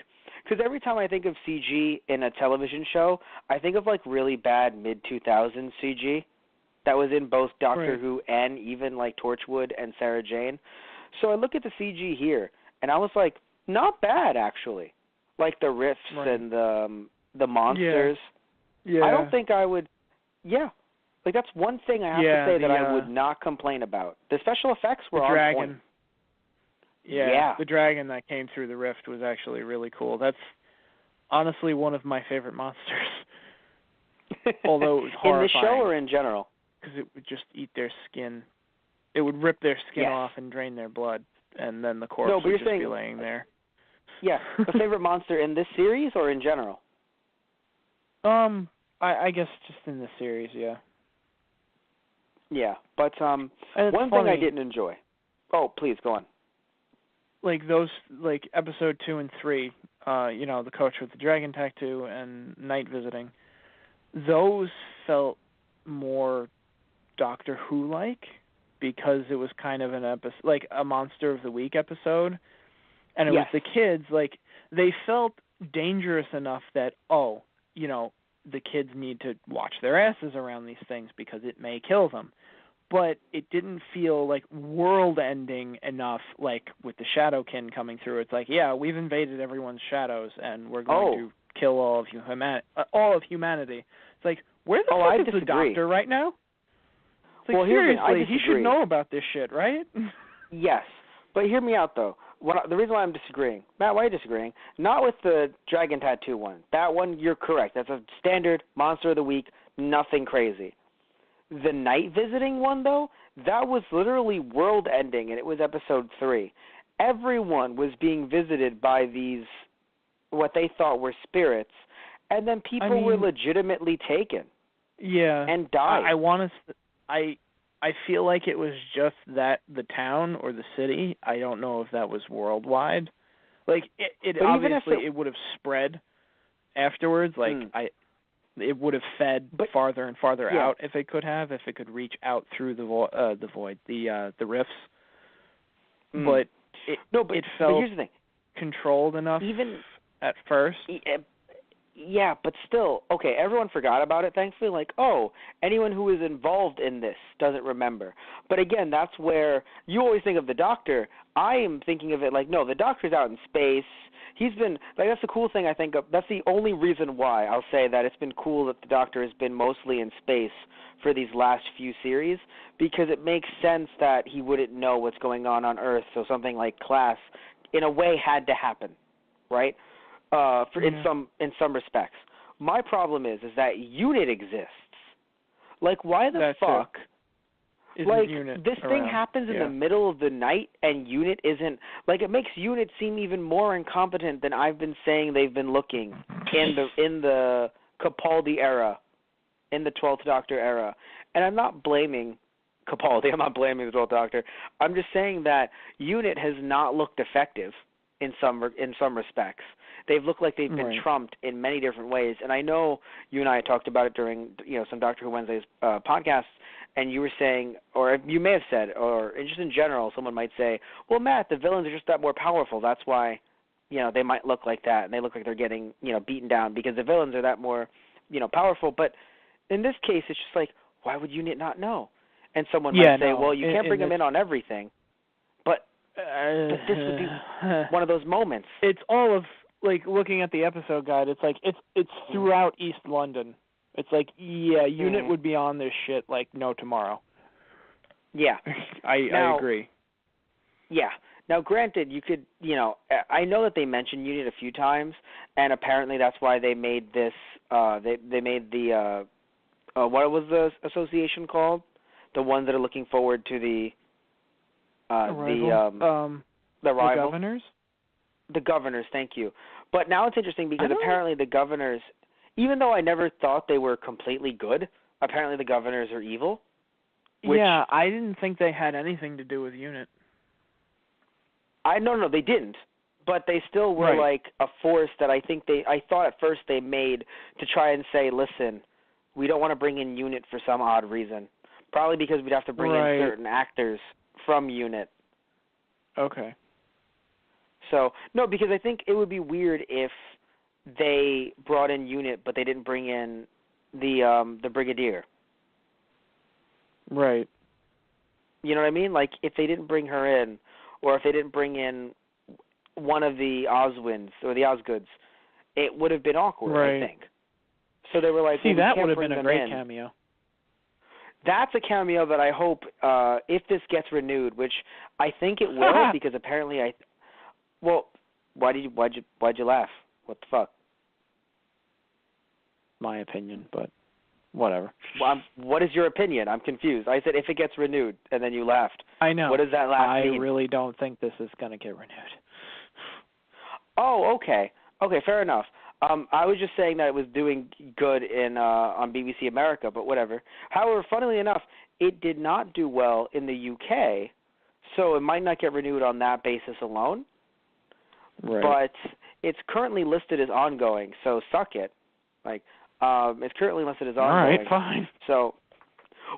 because every time I think of CG in a television show, I think of like really bad mid-2000s CG that was in both Doctor Who and even like Torchwood and Sarah Jane. So I look at the CG here, and I was like, not bad actually. Like the riffs and the monsters. Yeah. I don't think I would, Like, that's one thing I have to say that I would not complain about. The special effects were on point. Yeah, the dragon that came through the rift was actually really cool. That's honestly one of my favorite monsters. Although it was horrifying. In this show or in general? Because it would just eat their skin. It would rip their skin off and drain their blood, and then the corpse would just be laying there. Yeah, the favorite monster in this series or in general? I guess just in this series, yeah. Yeah, but one thing I didn't enjoy. Oh, please, go on. Like those, like episode 2 and 3, the coach with the dragon tattoo and night visiting, those felt more Doctor Who-like because it was kind of an episode, like a Monster of the Week episode, and it was the kids, like, they felt dangerous enough that, the kids need to watch their asses around these things because it may kill them. But it didn't feel like world-ending enough, like with the Shadowkin coming through. It's like, we've invaded everyone's shadows, and we're going to kill all of humanity. It's like, where the fuck is the Doctor right now? It's like, seriously, he should know about this shit, right? Yes, but hear me out, though. The reason why I'm disagreeing, Matt, why are you disagreeing? Not with the Dragon Tattoo one. That one, you're correct. That's a standard Monster of the Week, nothing crazy. The night visiting one, though, that was literally world-ending, and it was episode 3. Everyone was being visited by these what they thought were spirits, and then people were legitimately taken. Yeah. And died. I feel like it was just the town or the city. I don't know if that was worldwide. Like it obviously it would have spread afterwards. Like it would have fed farther and farther out if it could reach out through the void, the rifts. But it felt here's the thing. Controlled enough even at first. Yeah, but still, okay, everyone forgot about it, thankfully. Like, oh, anyone who was involved in this doesn't remember. But again, that's where you always think of the Doctor. I am thinking of it like, no, the Doctor's out in space. He's been, like, that's the cool thing I think of. That's the only reason why I'll say that it's been cool that the Doctor has been mostly in space for these last few series, because it makes sense that he wouldn't know what's going on Earth, so something like Class, in a way, had to happen, right? In some respects. My problem is that UNIT exists. Like, why the fuck? Like, this thing happens in the middle of the night and UNIT isn't. Like, it makes UNIT seem even more incompetent than I've been saying they've been looking in the Capaldi era, in the 12th Doctor era. And I'm not blaming Capaldi. I'm not blaming the 12th Doctor. I'm just saying that UNIT has not looked effective in some respects. They've looked like they've been trumped in many different ways. And I know you and I talked about it during some Doctor Who Wednesdays podcasts, and you were saying, or you may have said, or just in general, someone might say, well, Matt, the villains are just that more powerful. That's why, they might look like that, and they look like they're getting, beaten down because the villains are that more, powerful. But in this case, it's just like, why would UNIT not know? And someone might say, well, you can't bring them in on everything. But this would be one of those moments. It's all of, like, looking at the episode guide, it's like it's throughout East London. It's like, UNIT would be on this shit like no tomorrow. Yeah. I agree. Yeah. Now, granted, you could, I know that they mentioned UNIT a few times, and apparently that's why they made this, they made the, what was the association called? The ones that are looking forward to the rival. The Governors? The Governors, thank you. But now it's interesting because apparently the Governors, even though I never thought they were completely good, apparently the Governors are evil. Yeah, I didn't think they had anything to do with UNIT. No, they didn't. But they still were like a force that I thought at first they made to try and say, listen, we don't want to bring in UNIT for some odd reason. Probably because we'd have to bring in certain actors from UNIT. Okay. So, no, because I think it would be weird if they brought in UNIT, but they didn't bring in the Brigadier. Right. You know what I mean? Like, if they didn't bring her in, or if they didn't bring in one of the Oswinds or the Osgoods, it would have been awkward, I think. So they were like, see, that would have been a great cameo. That's a cameo that I hope, if this gets renewed, which I think it will, because apparently well, why'd you laugh? What the fuck? My opinion, but whatever. Well, what is your opinion? I'm confused. I said if it gets renewed, and then you laughed. I know. What does that laugh mean? I really don't think this is going to get renewed. Oh, okay. Okay, fair enough. I was just saying that it was doing good on BBC America, but whatever. However, funnily enough, it did not do well in the UK, so it might not get renewed on that basis alone. Right. But it's currently listed as ongoing, so suck it. Like, it's currently listed as ongoing. All right, fine. So,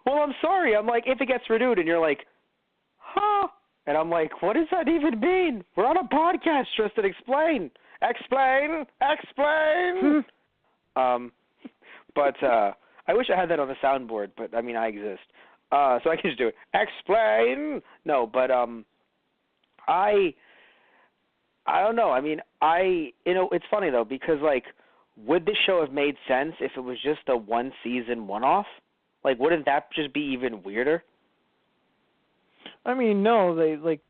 well, I'm sorry. I'm like, if it gets renewed, and you're like, huh? And I'm like, what does that even mean? We're on a podcast, Tristan. Explain. But I wish I had that on the soundboard, but I mean, I exist. So I can just do it. Explain. No, but I don't know. I mean, it's funny though, because like, would this show have made sense if it was just a one season one-off? Like, wouldn't that just be even weirder? I mean, no, they the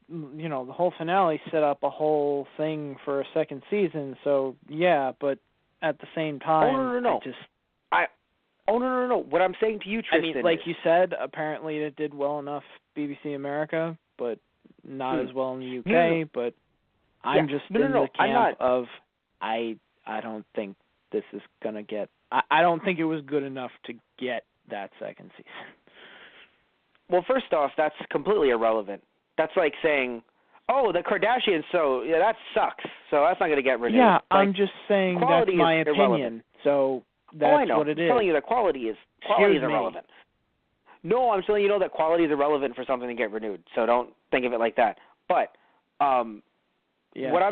whole finale set up a whole thing for a second season, so yeah, but at the same time, no. What I'm saying to you, Tristan, I mean, like you said, apparently it did well enough BBC America, but not as well in the UK, but I'm just in the camp of I don't think this is going to get... I don't think it was good enough to get that second season. Well, first off, that's completely irrelevant. That's like saying, oh, the Kardashians, so yeah, that sucks. So that's not going to get renewed. Yeah, like, I'm just saying that's my opinion. Irrelevant. So that's I know. what it is. I'm telling you that quality is irrelevant. No, I'm telling you that quality is irrelevant for something to get renewed. So don't think of it like that. But what I'm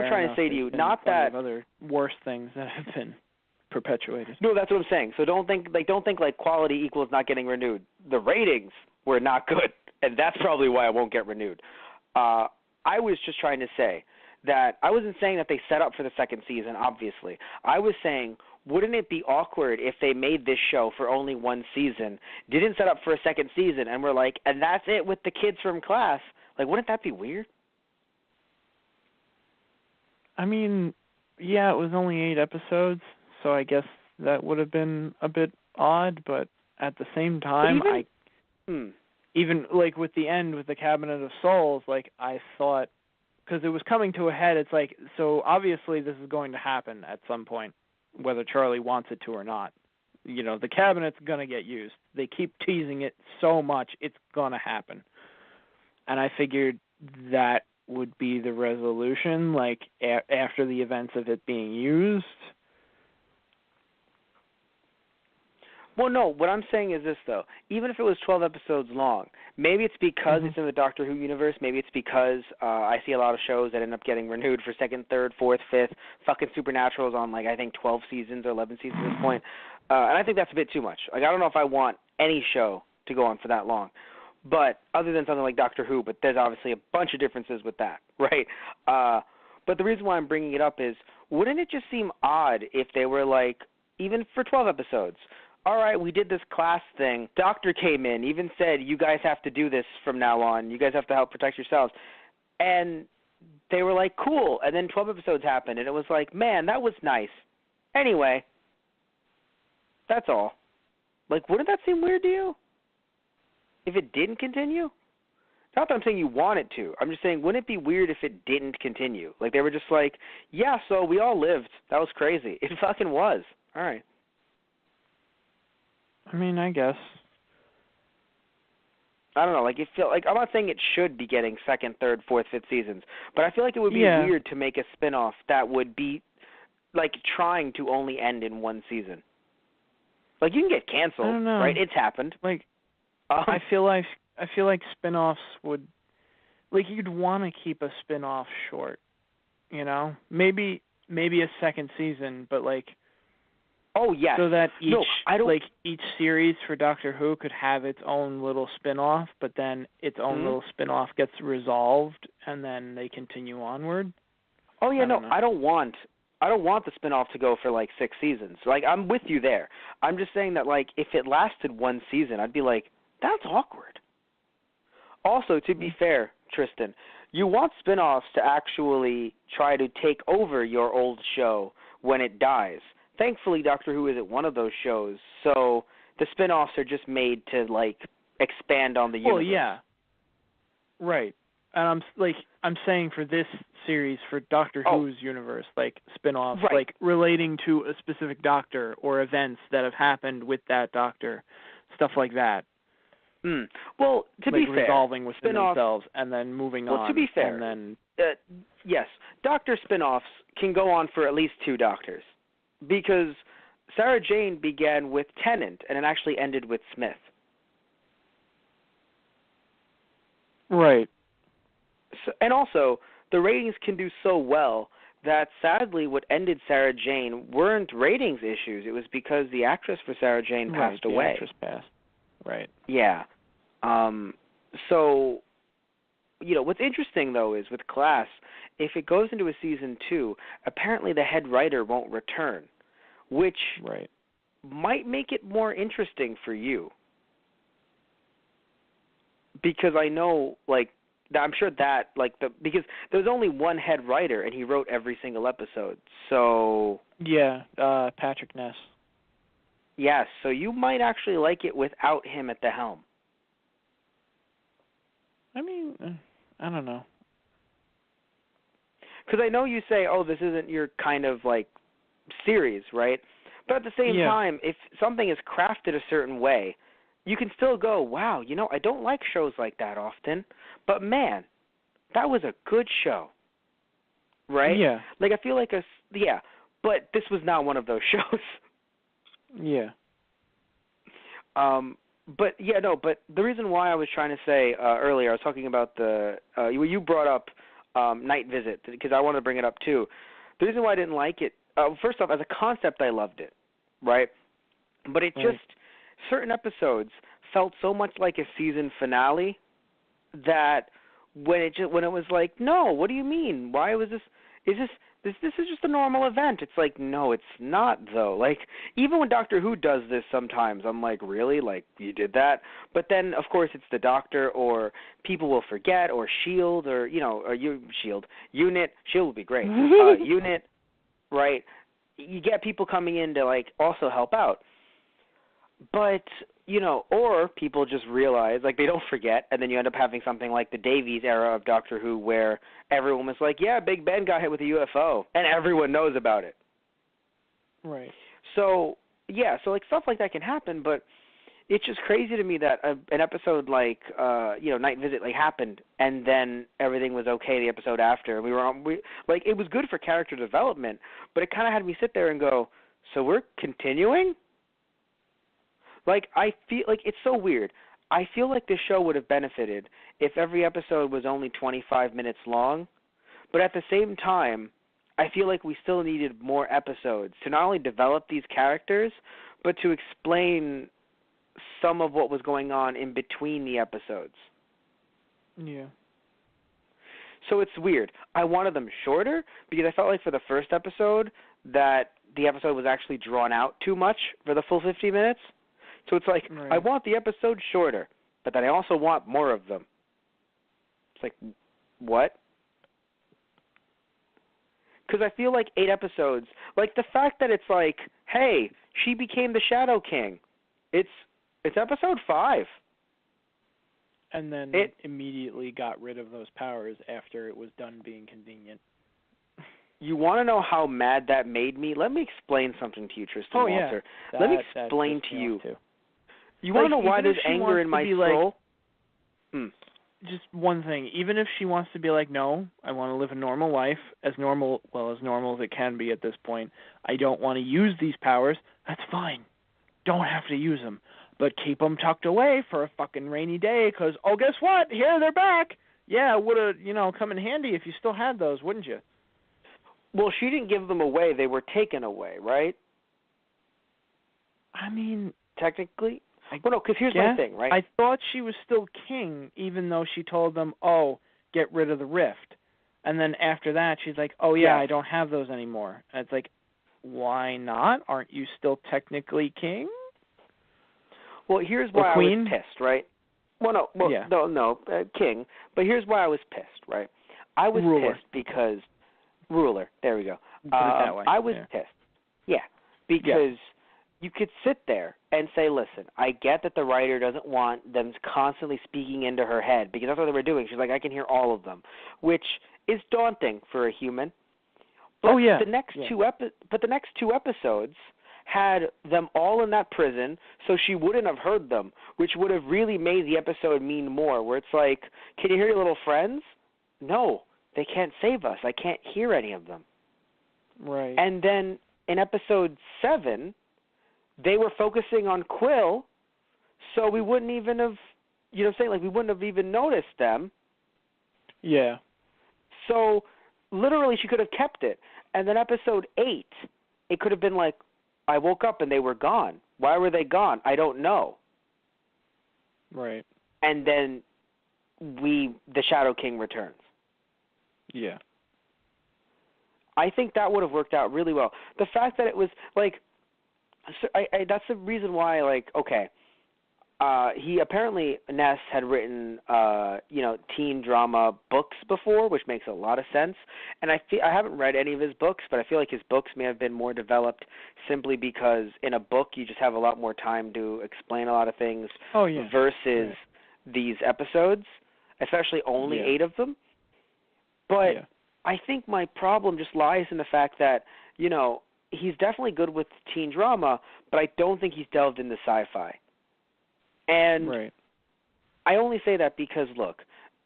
trying to say to you, not that other worse things that have been perpetuated. No, that's what I'm saying. So don't think like quality equals not getting renewed. The ratings were not good, and that's probably why it won't get renewed. I was just trying to say that I wasn't saying that they set up for the second season, obviously. I was saying, wouldn't it be awkward if they made this show for only one season, didn't set up for a second season, and were like, and that's it with the kids from Class? Like, wouldn't that be weird? I mean, yeah, it was only 8 episodes, so I guess that would have been a bit odd, but at the same time, even like with the end with the Cabinet of Souls, like I thought, because it was coming to a head, it's like, so obviously this is going to happen at some point, whether Charlie wants it to or not. You know, the cabinet's going to get used. They keep teasing it so much, it's going to happen. And I figured that would be the resolution, like after the events of it being used. Well, no, what I'm saying is this, though. Even if it was 12 episodes long, maybe it's because it's in the Doctor Who universe. Maybe it's because I see a lot of shows that end up getting renewed for second, third, fourth, fifth. Fucking Supernatural's on, like, I think 12 seasons or 11 seasons at this point. And I think that's a bit too much. Like, I don't know if I want any show to go on for that long. But other than something like Doctor Who, but there's obviously a bunch of differences with that, right? But the reason why I'm bringing it up is, wouldn't it just seem odd if they were like, even for 12 episodes, all right, we did this Class thing. Doctor came in, even said, you guys have to do this from now on. You guys have to help protect yourselves. And they were like, cool. And then 12 episodes happened, and it was like, man, that was nice. Anyway, that's all. Like, wouldn't that seem weird to you? If it didn't continue? Not that I'm saying you want it to. I'm just saying, wouldn't it be weird if it didn't continue? Like, they were just like, yeah, so we all lived. That was crazy. It fucking was. All right. I mean, I guess. I don't know. Like, I'm not saying it should be getting second, third, fourth, fifth seasons, but I feel like it would be weird to make a spinoff that would be, like, trying to only end in one season. Like, you can get canceled, I don't know. right? It's happened. Like, I feel like spinoffs would, like, you'd want to keep a spinoff short, you know? Maybe a second season, but like. Oh, yes. So that each series for Doctor Who could have its own little spin-off, but then its own little spin-off gets resolved, and then they continue onward. Oh, yeah, I don't want the spin-off to go for, like, 6 seasons. Like, I'm with you there. I'm just saying that, like, if it lasted one season, I'd be like, that's awkward. Also, to be fair, Tristan, you want spin-offs to actually try to take over your old show when it dies. Thankfully, Doctor Who isn't one of those shows, so the spin-offs are just made to, like, expand on the universe. Well, yeah. Right. And I'm saying for this series, for Doctor Who's universe, like, spin-offs, like, relating to a specific Doctor or events that have happened with that Doctor, stuff like that. Well, to be fair, resolving within themselves and then moving on. Well, to be fair, and then yes, Doctor spin-offs can go on for at least 2 Doctors. Because Sarah Jane began with Tennant, and it actually ended with Smith. Right. So, and also, the ratings can do so well that, sadly, what ended Sarah Jane weren't ratings issues. It was because the actress for Sarah Jane passed away. The actress passed. Right. Yeah. So, you know, what's interesting, though, is with Class, if it goes into a season 2, apparently the head writer won't return, which might make it more interesting for you. Because I know, like, I'm sure that, like, because there's only one head writer, and he wrote every single episode, so... Yeah, Patrick Ness. Yes, so you might actually like it without him at the helm. I mean, I don't know. Because I know you say, oh, this isn't your kind of, like, series, right? But at the same time, if something is crafted a certain way, you can still go, wow, I don't like shows like that often, but man, that was a good show, right? Yeah. Like, I feel like but this was not one of those shows. Yeah. But the reason why I was trying to say earlier, I was talking about you brought up Night Visit, because I want to bring it up too. The reason why I didn't like it, first off, as a concept, I loved it, right? But it just, certain episodes felt so much like a season finale that when it was like, no, what do you mean? Why was this? This is just a normal event. It's like, no, it's not, though. Like, even when Doctor Who does this sometimes, I'm like, really? Like, you did that? But then, of course, it's the Doctor, or people will forget, or S.H.I.E.L.D., or, Unit. S.H.I.E.L.D. would be great. Unit, right? You get people coming in to, like, also help out. But, or people just realize, like, they don't forget, and then you end up having something like the Davies era of Doctor Who where everyone was like, yeah, Big Ben got hit with a UFO, and everyone knows about it. Right. So, so, like, stuff like that can happen, but it's just crazy to me that an episode like, Night Visit, like, happened, and then everything was okay the episode after. It was good for character development, but it kind of had me sit there and go, so we're continuing? Like, I feel like it's so weird. I feel like this show would have benefited if every episode was only 25 minutes long, but at the same time, I feel like we still needed more episodes to not only develop these characters, but to explain some of what was going on in between the episodes. Yeah. So it's weird. I wanted them shorter because I felt like for the first episode that the episode was actually drawn out too much for the full 50 minutes. So it's like, I want the episode shorter, but then I also want more of them. It's like, what? Because I feel like 8 episodes, like the fact that it's like, hey, she became the Shadow King. It's episode 5. And then it immediately got rid of those powers after it was done being convenient. You want to know how mad that made me? Let me explain something to you, Tristan Walter. Let me explain to you. You want to know why there's anger in my soul? Just one thing. Even if she wants to be like, no, I want to live a normal life, as normal as it can be at this point. I don't want to use these powers. That's fine. Don't have to use them. But keep them tucked away for a fucking rainy day because, oh, guess what? Here, they're back. Yeah, it would have, come in handy if you still had those, wouldn't you? Well, she didn't give them away. They were taken away, right? I mean, technically. Well, no, because here's my thing, right? I thought she was still king, even though she told them, oh, get rid of the rift. And then after that, she's like, oh, yeah, I don't have those anymore. And it's like, why not? Aren't you still technically king? Well, here's why I was pissed, right? Well, no, king. But here's why I was pissed, right? I was pissed because ruler. There we go. Put it that way. I was pissed. Yeah, because you could sit there and say, listen, I get that the writer doesn't want them constantly speaking into her head because that's what they were doing. She's like, I can hear all of them, which is daunting for a human. But the next two episodes had them all in that prison, so she wouldn't have heard them, which would have really made the episode mean more, where it's like, can you hear your little friends? No, they can't save us. I can't hear any of them. Right. And then in episode 7, they were focusing on Quill, so we wouldn't even have, we wouldn't have even noticed them. Yeah. So literally she could have kept it. And then episode 8, it could have been like, I woke up and they were gone. Why were they gone? I don't know. Right. And then the Shadow King returns. Yeah. I think that would have worked out really well. The fact that it was like, that's the reason why, he apparently, Ness had written, teen drama books before, which makes a lot of sense. And I haven't read any of his books, but I feel like his books may have been more developed simply because in a book you just have a lot more time to explain a lot of things versus these episodes, especially only 8 of them. But I think my problem just lies in the fact that, he's definitely good with teen drama, but I don't think he's delved into sci-fi. And right. I only say that because, look,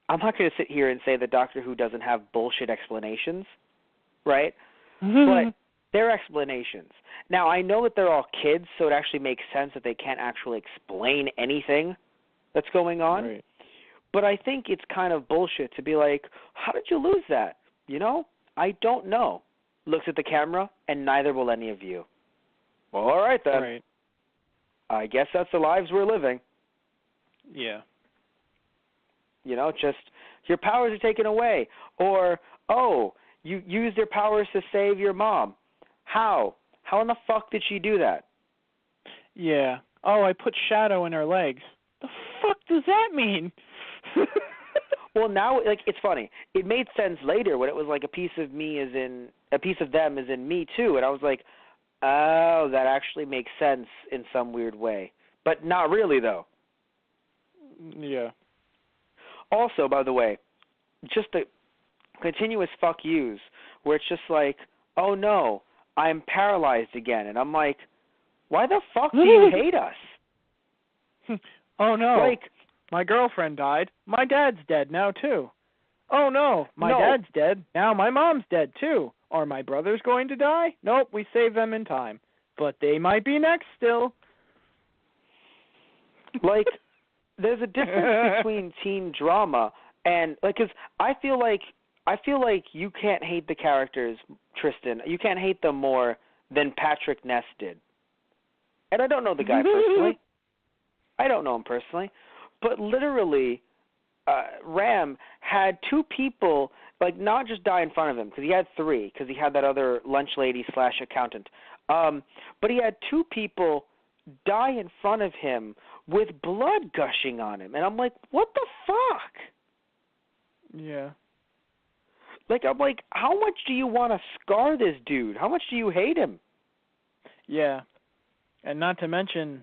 I'm not going to sit here and say that Doctor Who doesn't have bullshit explanations, right? But they're explanations. Now, I know that they're all kids, so it actually makes sense that they can't actually explain anything that's going on. Right. But I think it's kind of bullshit to be like, how did you lose that? You know? I don't know. Looks at the camera, and neither will any of you. Well, all right then. Right. I guess that's the lives we're living. Yeah. You know, just your powers are taken away. Or, oh, you used your powers to save your mom. How? How in the fuck did she do that? Yeah. Oh, I put shadow in her legs. The fuck does that mean? Well, now, like, it's funny. It made sense later when it was like a piece of them is in me too, and I was like, oh, that actually makes sense in some weird way, but not really though. Yeah. Also, by the way, just the continuous fuck yous where it's just like, oh no, I'm paralyzed again, and I'm like, why the fuck do you hate us? Oh no. Like, my girlfriend died. My dad's dead now, too. Oh, no. My dad's dead. Now my mom's dead, too. Are my brothers going to die? Nope, we saved them in time. But they might be next still. Like, there's a difference between teen drama and, like, because I feel like you can't hate the characters, Tristan. You can't hate them more than Patrick Ness did. And I don't know the guy personally. I don't know him personally. But literally, Ram had two people, like, not just die in front of him, because he had three, because he had that other lunch lady / accountant. But he had two people die in front of him with blood gushing on him. And I'm like, what the fuck? Yeah. Like, I'm like, how much do you want to scar this dude? How much do you hate him? Yeah. And not to mention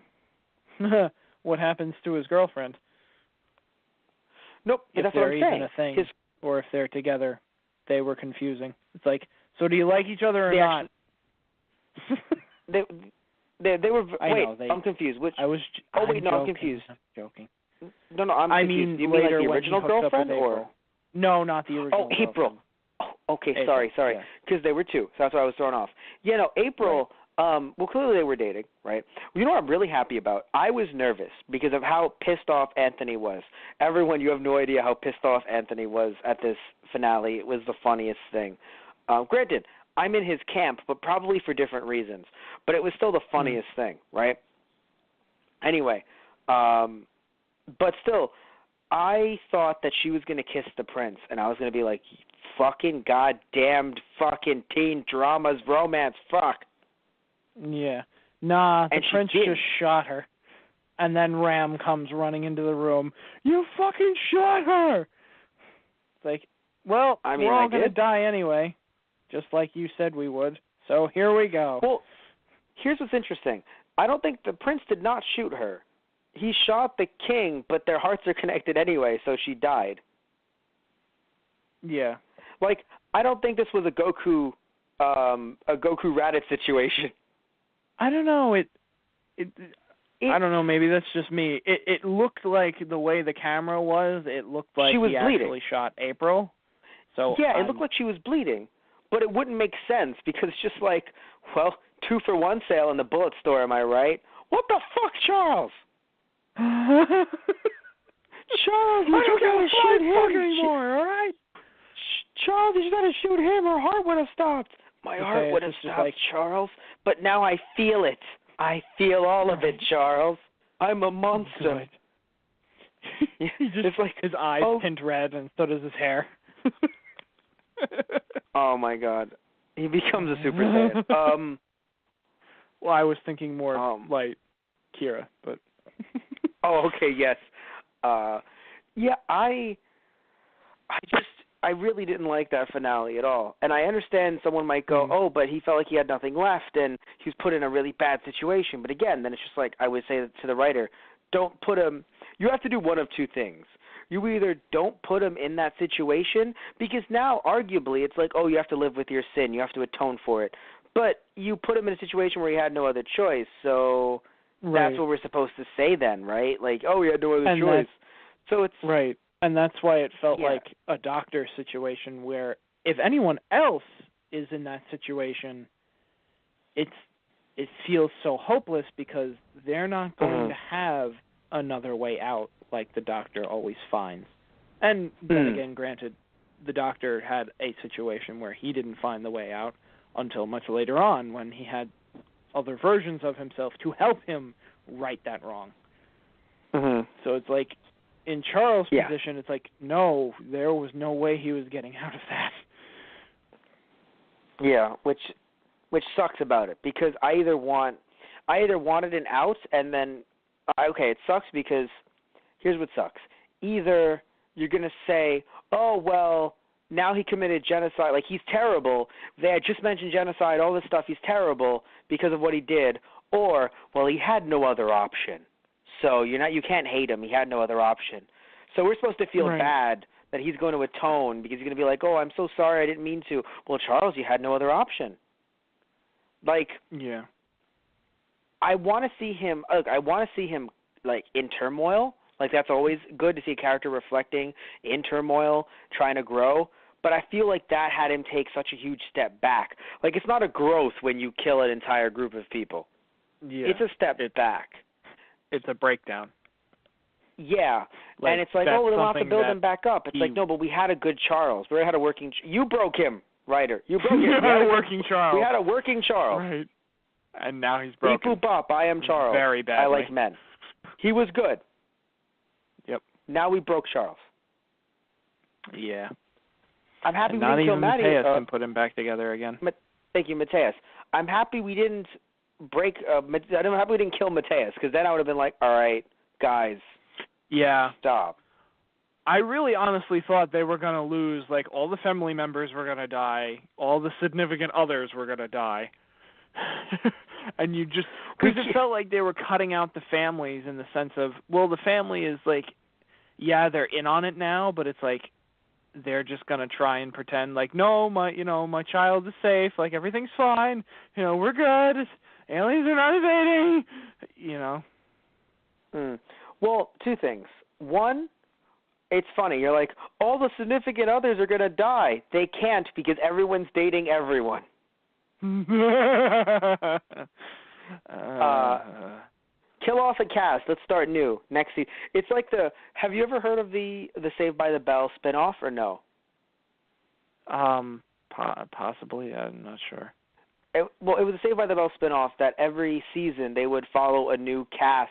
what happens to his girlfriend. Nope, if that's they're what I'm even saying. a thing, or if they're together. They were confusing. It's like, so do you like each other or not? They were. I'm confused. I'm confused. I'm joking. No, I'm confused. Do you mean like the original girlfriend, or? No, not the original. Oh, April. Girlfriend. Oh, okay, April, sorry. Because they were two, so that's why I was thrown off. Yeah, no, April. Right. Well, clearly they were dating, right? You know what I'm really happy about? I was nervous because of how pissed off Anthony was. Everyone, you have no idea how pissed off Anthony was at this finale. It was the funniest thing. Granted, I'm in his camp, but probably for different reasons. But it was still the funniest thing, right? Anyway, but still, I thought that she was going to kiss the prince, and I was going to be like, fucking goddamned fucking teen dramas, romance, fuck. Yeah. Nah, the prince didn't. just shot her. And then Ram comes running into the room. You fucking shot her! It's like, well, we're all going to die anyway, just like you said we would. So here we go. Well, here's what's interesting. I don't think the prince did not shoot her. He shot the king, but their hearts are connected anyway, so she died. Yeah. Like, I don't think this was a Goku Raditz situation. I don't know. I don't know. Maybe that's just me. It looked like the way the camera was. It looked like she was bleeding. Actually shot April. So yeah, it looked like she was bleeding, but it wouldn't make sense because it's just like, well, 2-for-1 sale in the bullet store. Am I right? What the fuck, Charles? Charles, you gotta shoot him anymore. All right. Charles, you gotta shoot him. Her heart would have stopped. My heart would have stopped, Charles. But now I feel it. I feel all of it, Charles. I'm a monster. It's like his eyes tint red, and so does his hair. Oh my God, he becomes a Super Saiyan. Well, I was thinking more like Kira, but. Oh, okay, yes. Yeah, I really didn't like that finale at all. And I understand someone might go, oh, but he felt like he had nothing left and he was put in a really bad situation. But again, then it's just like I would say to the writer, don't put him – you have to do one of two things. You either don't put him in that situation because now arguably it's like, oh, you have to live with your sin. You have to atone for it. But you put him in a situation where he had no other choice, so that's what we're supposed to say then, right? Like, oh, he had no other choice. So it's right, and that's why it felt like a doctor situation where if anyone else is in that situation, it feels so hopeless because they're not going to have another way out like the doctor always finds. And then again, granted, the doctor had a situation where he didn't find the way out until much later on when he had other versions of himself to help him right that wrong. So it's like, in Charles' position, it's like, no, there was no way he was getting out of that. Yeah, which sucks about it, because I either wanted an out, and then it sucks because here's what sucks. Either you're going to say, oh, well, now he committed genocide, like he's terrible. They had just mentioned genocide, all this stuff, he's terrible because of what he did, or, well, he had no other option. So you can't hate him, he had no other option. So we're supposed to feel bad that he's going to atone because he's going to be like, oh, I'm so sorry, I didn't mean to. Well, Charles, you had no other option. Like, I want to see him. Like in turmoil. Like that's always good to see a character reflecting in turmoil, trying to grow. But I feel like that had him take such a huge step back. Like it's not a growth when you kill an entire group of people. Yeah, it's a step back. It's a breakdown. Yeah, and it's like, oh, we'll have to build him back up. It's like, no, but we had a good Charles. We had a working. You broke him, writer. You broke him. We had a working Charles. We had a working Charles. Right. And now he's broken. Beep boop bop. I am Charles. Very badly. I like men. He was good. Yep. Now we broke Charles. Yeah. I'm happy and we didn't kill Matty. Not even Matthias can put him back together again. Thank you, Matthias. I'm happy we didn't break. I'm happy we didn't kill Matthias, because then I would have been like, all right, guys. Yeah. Stop. I really honestly thought they were going to lose, like, all the family members were going to die, all the significant others were going to die. And you just, because it felt like they were cutting out the families in the sense of, well, the family is like, yeah, they're in on it now, but it's like, they're just going to try and pretend like, no, my child is safe, like, everything's fine, we're good, aliens are not invading, Well, two things. One, it's funny. You're like, all the significant others are going to die. They can't because everyone's dating everyone. Kill off a cast. Let's start new. Next season. It's like have you ever heard of the Saved by the Bell spinoff or no? Possibly. I'm not sure. It was a Saved by the Bell spinoff that every season they would follow a new cast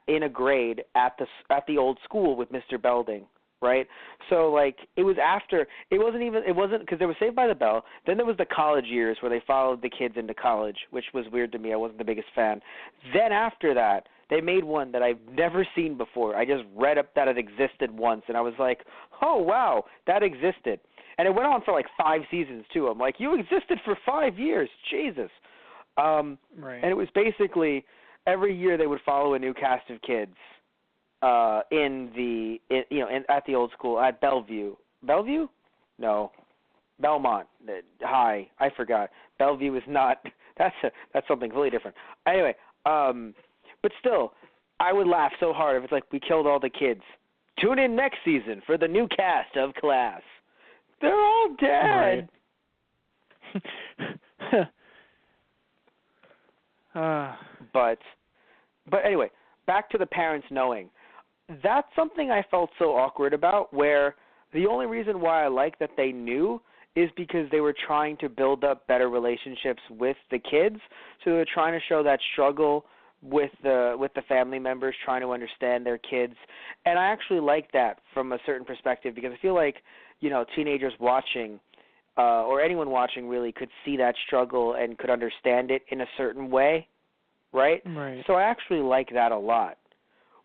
in a grade at the old school with Mr. Belding, right? So like it wasn't because they were Saved by the Bell. Then there was the college years where they followed the kids into college, which was weird to me. I wasn't the biggest fan. Then after that, they made one that I've never seen before. I just read up that it existed once, and I was like, oh wow, that existed. And it went on for like 5 seasons too. I'm like, you existed for 5 years, Jesus. Right. And it was basically every year they would follow a new cast of kids at the old school at Bellevue. Bellevue? No, Belmont. High. I forgot. Bellevue is not. That's something completely different. Anyway, but still, I would laugh so hard if it's like we killed all the kids. Tune in next season for the new cast of Class. They're all dead. Right. But anyway, back to the parents knowing. That's something I felt so awkward about, where the only reason why I like that they knew is because they were trying to build up better relationships with the kids. So they were trying to show that struggle with the family members, trying to understand their kids. And I actually like that from a certain perspective, because I feel like, teenagers watching or anyone watching really could see that struggle and could understand it in a certain way, right? Right. So I actually like that a lot.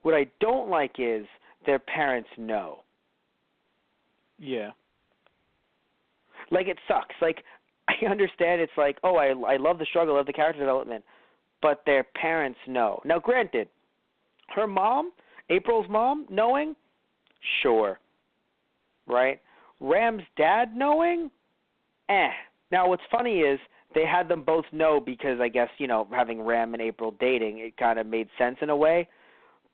What I don't like is their parents know. Yeah. Like, it sucks. Like, I understand it's like, oh, I love the struggle, I love the character development, but their parents know. Now, granted, her mom, April's mom, knowing, sure, right? Ram's dad knowing, Now, what's funny is they had them both know because I guess, having Ram and April dating, it kind of made sense in a way.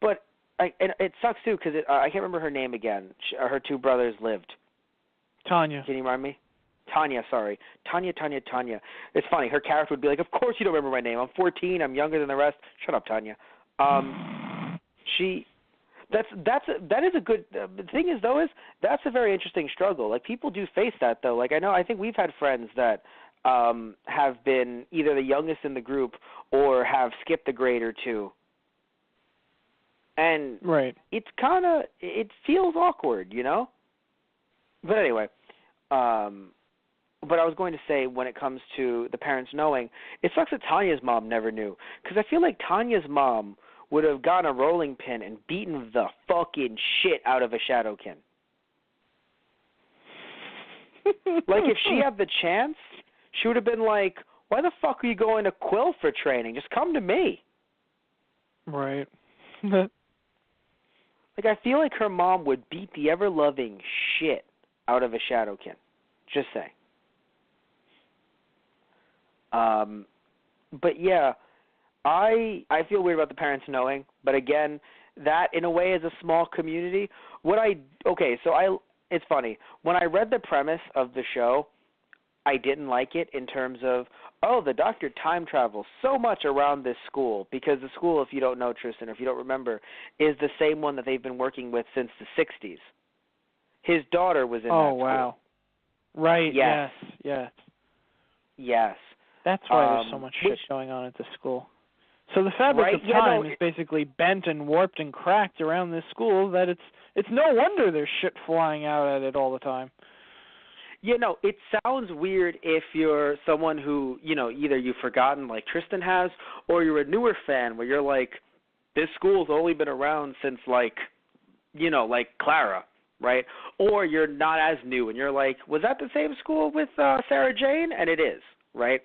But and it sucks, too, because I can't remember her name again. Her two brothers lived. Tanya. Can you remind me? Tanya, sorry. Tanya. It's funny. Her character would be like, of course you don't remember my name. I'm 14. I'm younger than the rest. Shut up, Tanya. That is a good the thing is, though, that's a very interesting struggle. Like, people do face that, though. Like, I think we've had friends that have been either the youngest in the group or have skipped a grade or two. And right. It's it feels awkward, But anyway, but I was going to say, when it comes to the parents knowing, it sucks that Tanya's mom never knew. Because I feel like Tanya's mom would have gotten a rolling pin and beaten the fucking shit out of a Shadowkin. Like, if she had the chance, she would have been like, why the fuck are you going to Quill for training? Just come to me. Right. Like, I feel like her mom would beat the ever-loving shit out of a Shadowkin. Just saying. But yeah, I feel weird about the parents knowing, but again, that in a way is a small community. It's funny. When I read the premise of the show, I didn't like it in terms of, the Doctor time travels so much around this school, because the school, if you don't know, Tristan, or if you don't remember, is the same one that they've been working with since the 60s. His daughter was in that school. Oh, wow. Right, yes. Yes. That's why there's so much shit going on at the school. So the fabric of time is basically bent and warped and cracked around this school that it's no wonder there's shit flying out at it all the time. It sounds weird if you're someone who, either you've forgotten like Tristan has, or you're a newer fan where you're like, this school's only been around since like Clara, right? Or you're not as new and you're like, was that the same school with Sarah Jane? And it is, right?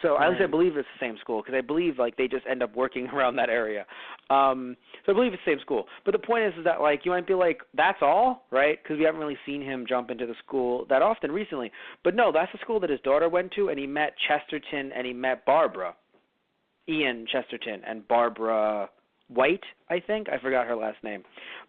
So at least I believe it's the same school, because I believe they just end up working around that area. So I believe it's the same school. But the point is that you might be like, that's all, right? Because we haven't really seen him jump into the school that often recently. But no, that's the school that his daughter went to, and he met Chesterton and he met Barbara, Ian Chesterton, and Barbara White, I think. I forgot her last name.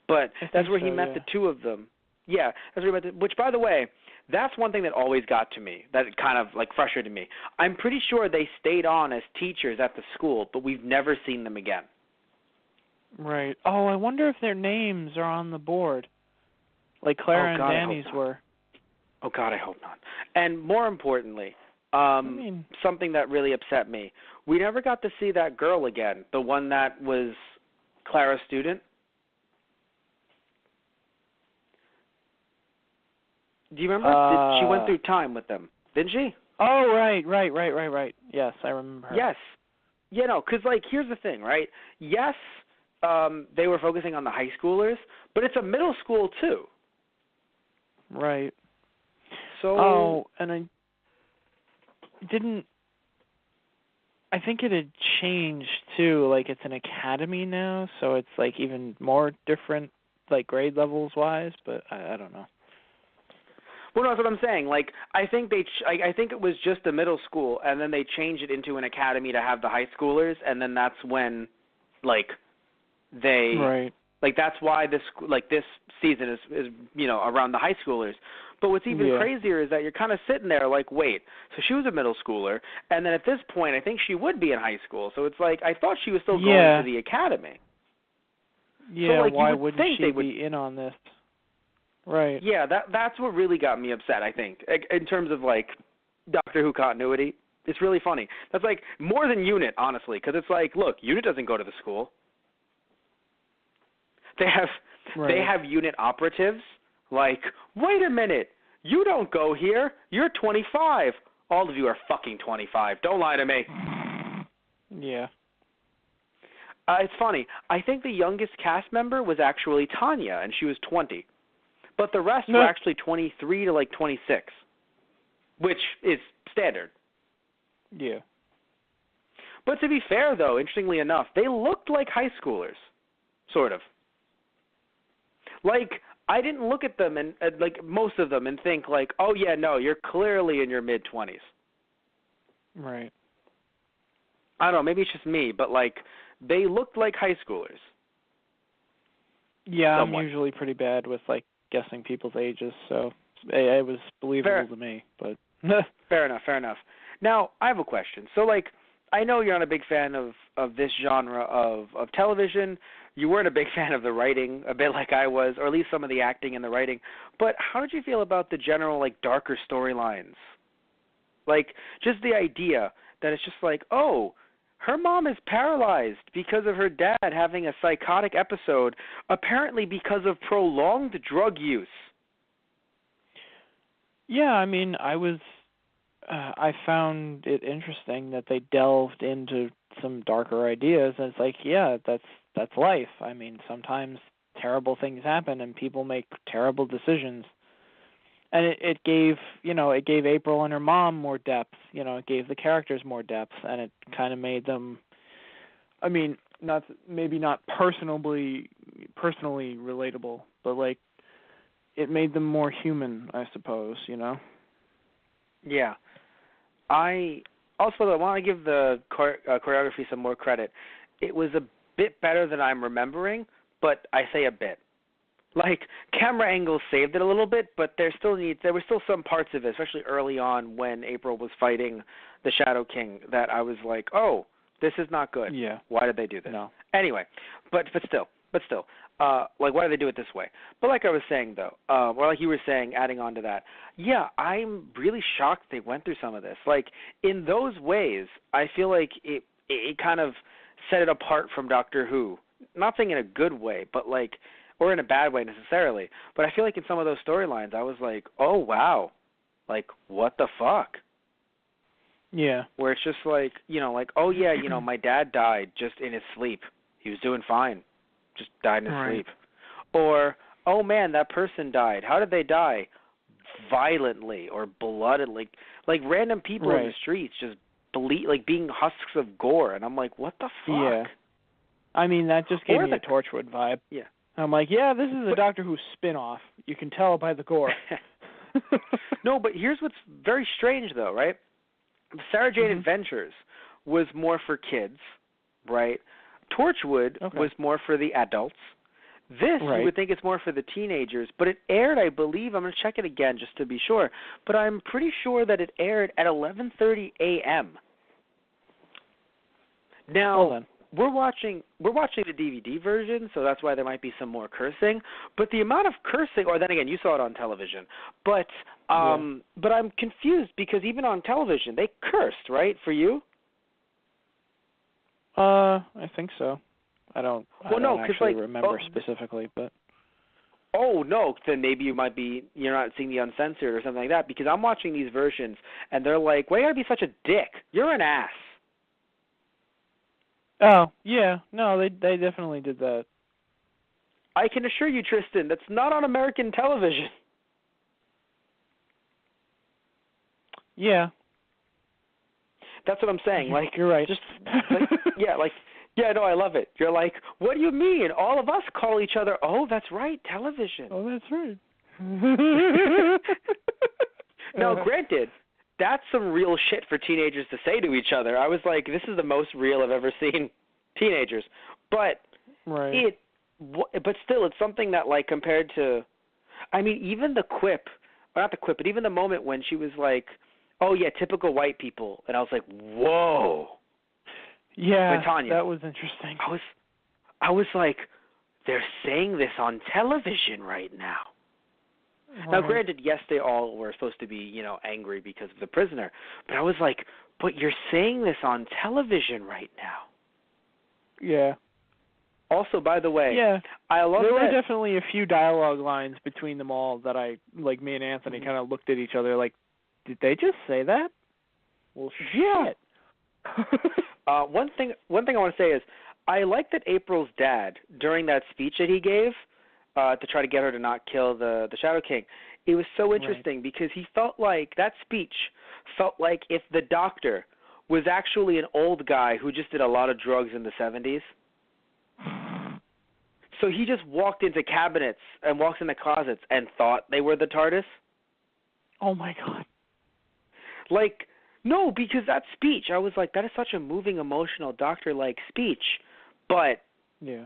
But that's where he met the two of them. Yeah, that's where he met which, by the way, that's one thing that always got to me, that kind of frustrated me. I'm pretty sure they stayed on as teachers at the school, but we've never seen them again. Right. Oh, I wonder if their names are on the board, like Clara and Danny's were. Oh, God, I hope not. And more importantly, something that really upset me, we never got to see that girl again, the one that was Clara's student. Do you remember? She went through time with them, didn't she? Oh, right. Yes, I remember her. Yes. Because, here's the thing, right? Yes, they were focusing on the high schoolers, but it's a middle school, too. Right. So. And I think it had changed, too. It's an academy now, so it's, even more different, grade levels-wise, but I don't know. Well, no, that's what I'm saying. I think I think it was just a middle school, and then they changed it into an academy to have the high schoolers, and then that's when, they right. That's why this season is around the high schoolers. But what's even crazier is that you're kind of sitting there wait, so she was a middle schooler, and then at this point I think she would be in high school. So it's I thought she was still going to the academy. Yeah, so, why wouldn't she be in on this? Right. Yeah, that's what really got me upset, I think, in terms of, Doctor Who continuity. It's really funny. That's, more than UNIT, honestly, because it's look, UNIT doesn't go to the school. They have UNIT operatives. Wait a minute, you don't go here. You're 25. All of you are fucking 25. Don't lie to me. Yeah. It's funny. I think the youngest cast member was actually Tanya, and she was 20. But the rest were actually 23 to 26, which is standard. Yeah. But to be fair, though, interestingly enough, they looked like high schoolers, sort of. I didn't look at them and most of them and think oh yeah, no, you're clearly in your mid-20s. Right. I don't know, maybe it's just me, but like they looked like high schoolers. Yeah, somewhat. I'm usually pretty bad with like guessing people's ages, so it was believable to me. But Fair enough. Now I have a question. So like, I know you're not a big fan of this genre of television. You weren't a big fan of the writing, a bit like I was, or at least some of the acting and the writing. But how did you feel about the general like darker storylines? Like just the idea that it's just like, oh, her mom is paralyzed because of her dad having a psychotic episode, apparently because of prolonged drug use. yeah, I mean, I found it interesting that they delved into some darker ideas, and it's like, yeah, that's life. I mean, sometimes terrible things happen and people make terrible decisions. And it gave April and her mom more depth. It gave the characters more depth, and it kind of made them, I mean, not personally relatable, but like it made them more human, I suppose. Yeah. I want to give the choreography some more credit. It was a bit better than I'm remembering, but I say a bit. Like, camera angles saved it a little bit, but there were still some parts of it, especially early on when April was fighting the Shadow King, that I was like, oh, this is not good. Yeah. Why did they do this? No. Anyway, but still, like, why did they do it this way? But like I was saying, though, or like you were saying, adding on to that, yeah, I'm really shocked they went through some of this. Like, in those ways, I feel like it kind of set it apart from Doctor Who. Not saying in a good way, but like, or in a bad way necessarily, but I feel like in some of those storylines, I was like, oh, wow, like, what the fuck? Yeah. Where it's just like, like, oh, yeah, my dad died just in his sleep. He was doing fine. Just died in his sleep. Or, oh, man, that person died. How did they die? Violently or bloodedly. Like random people in the streets just being husks of gore. And I'm like, what the fuck? Yeah. I mean, that just gave me a Torchwood vibe. Yeah. I'm like, yeah, this is a Doctor Who spin-off. You can tell by the gore. No, but here's what's very strange, though, right? Sarah Jane Adventures was more for kids, right? Torchwood was more for the adults. This, you would think it's more for the teenagers, but it aired, I believe, I'm going to check it again just to be sure, but I'm pretty sure that it aired at 11:30 a.m. Now, we're watching the DVD version, so that's why there might be some more cursing. But the amount of cursing, or then again, you saw it on television. But but I'm confused because even on television, they cursed, right? For you? I think so. I don't actually remember specifically, but. Oh no! Then maybe you're not seeing the uncensored or something like that, because I'm watching these versions and they're like, "Why you gotta be such a dick? You're an ass." Oh, yeah. No, they definitely did that. I can assure you, Tristan, that's not on American television. Yeah. That's what I'm saying. Like, you're right. Just no, I love it. You're like, what do you mean? All of us call each other, oh, that's right, television. Oh, that's right. Now, granted, that's some real shit for teenagers to say to each other. I was like, this is the most real I've ever seen teenagers. But but still, it's something that, like, compared to, I mean, even the quip, or not the quip, but even the moment when she was like, oh, yeah, typical white people. And I was like, whoa. Yeah, Tanya, that was interesting. I was like, they're saying this on television right now. Now, granted, yes, they all were supposed to be, angry because of the prisoner. But I was like, but you're saying this on television right now. Yeah. Also, by the way, I love there were definitely a few dialogue lines between them all that me and Anthony kind of looked at each other like, did they just say that? Well, shit. One thing I want to say is I like that April's dad, during that speech that he gave to try to get her to not kill the Shadow King, it was so interesting because he felt like that speech felt like if the doctor was actually an old guy who just did a lot of drugs in the 70s. So he just walked into cabinets and walks into closets and thought they were the TARDIS. Oh, my God. Like, No, because that speech, I was like, that is such a moving, emotional, doctor-like speech. But yeah,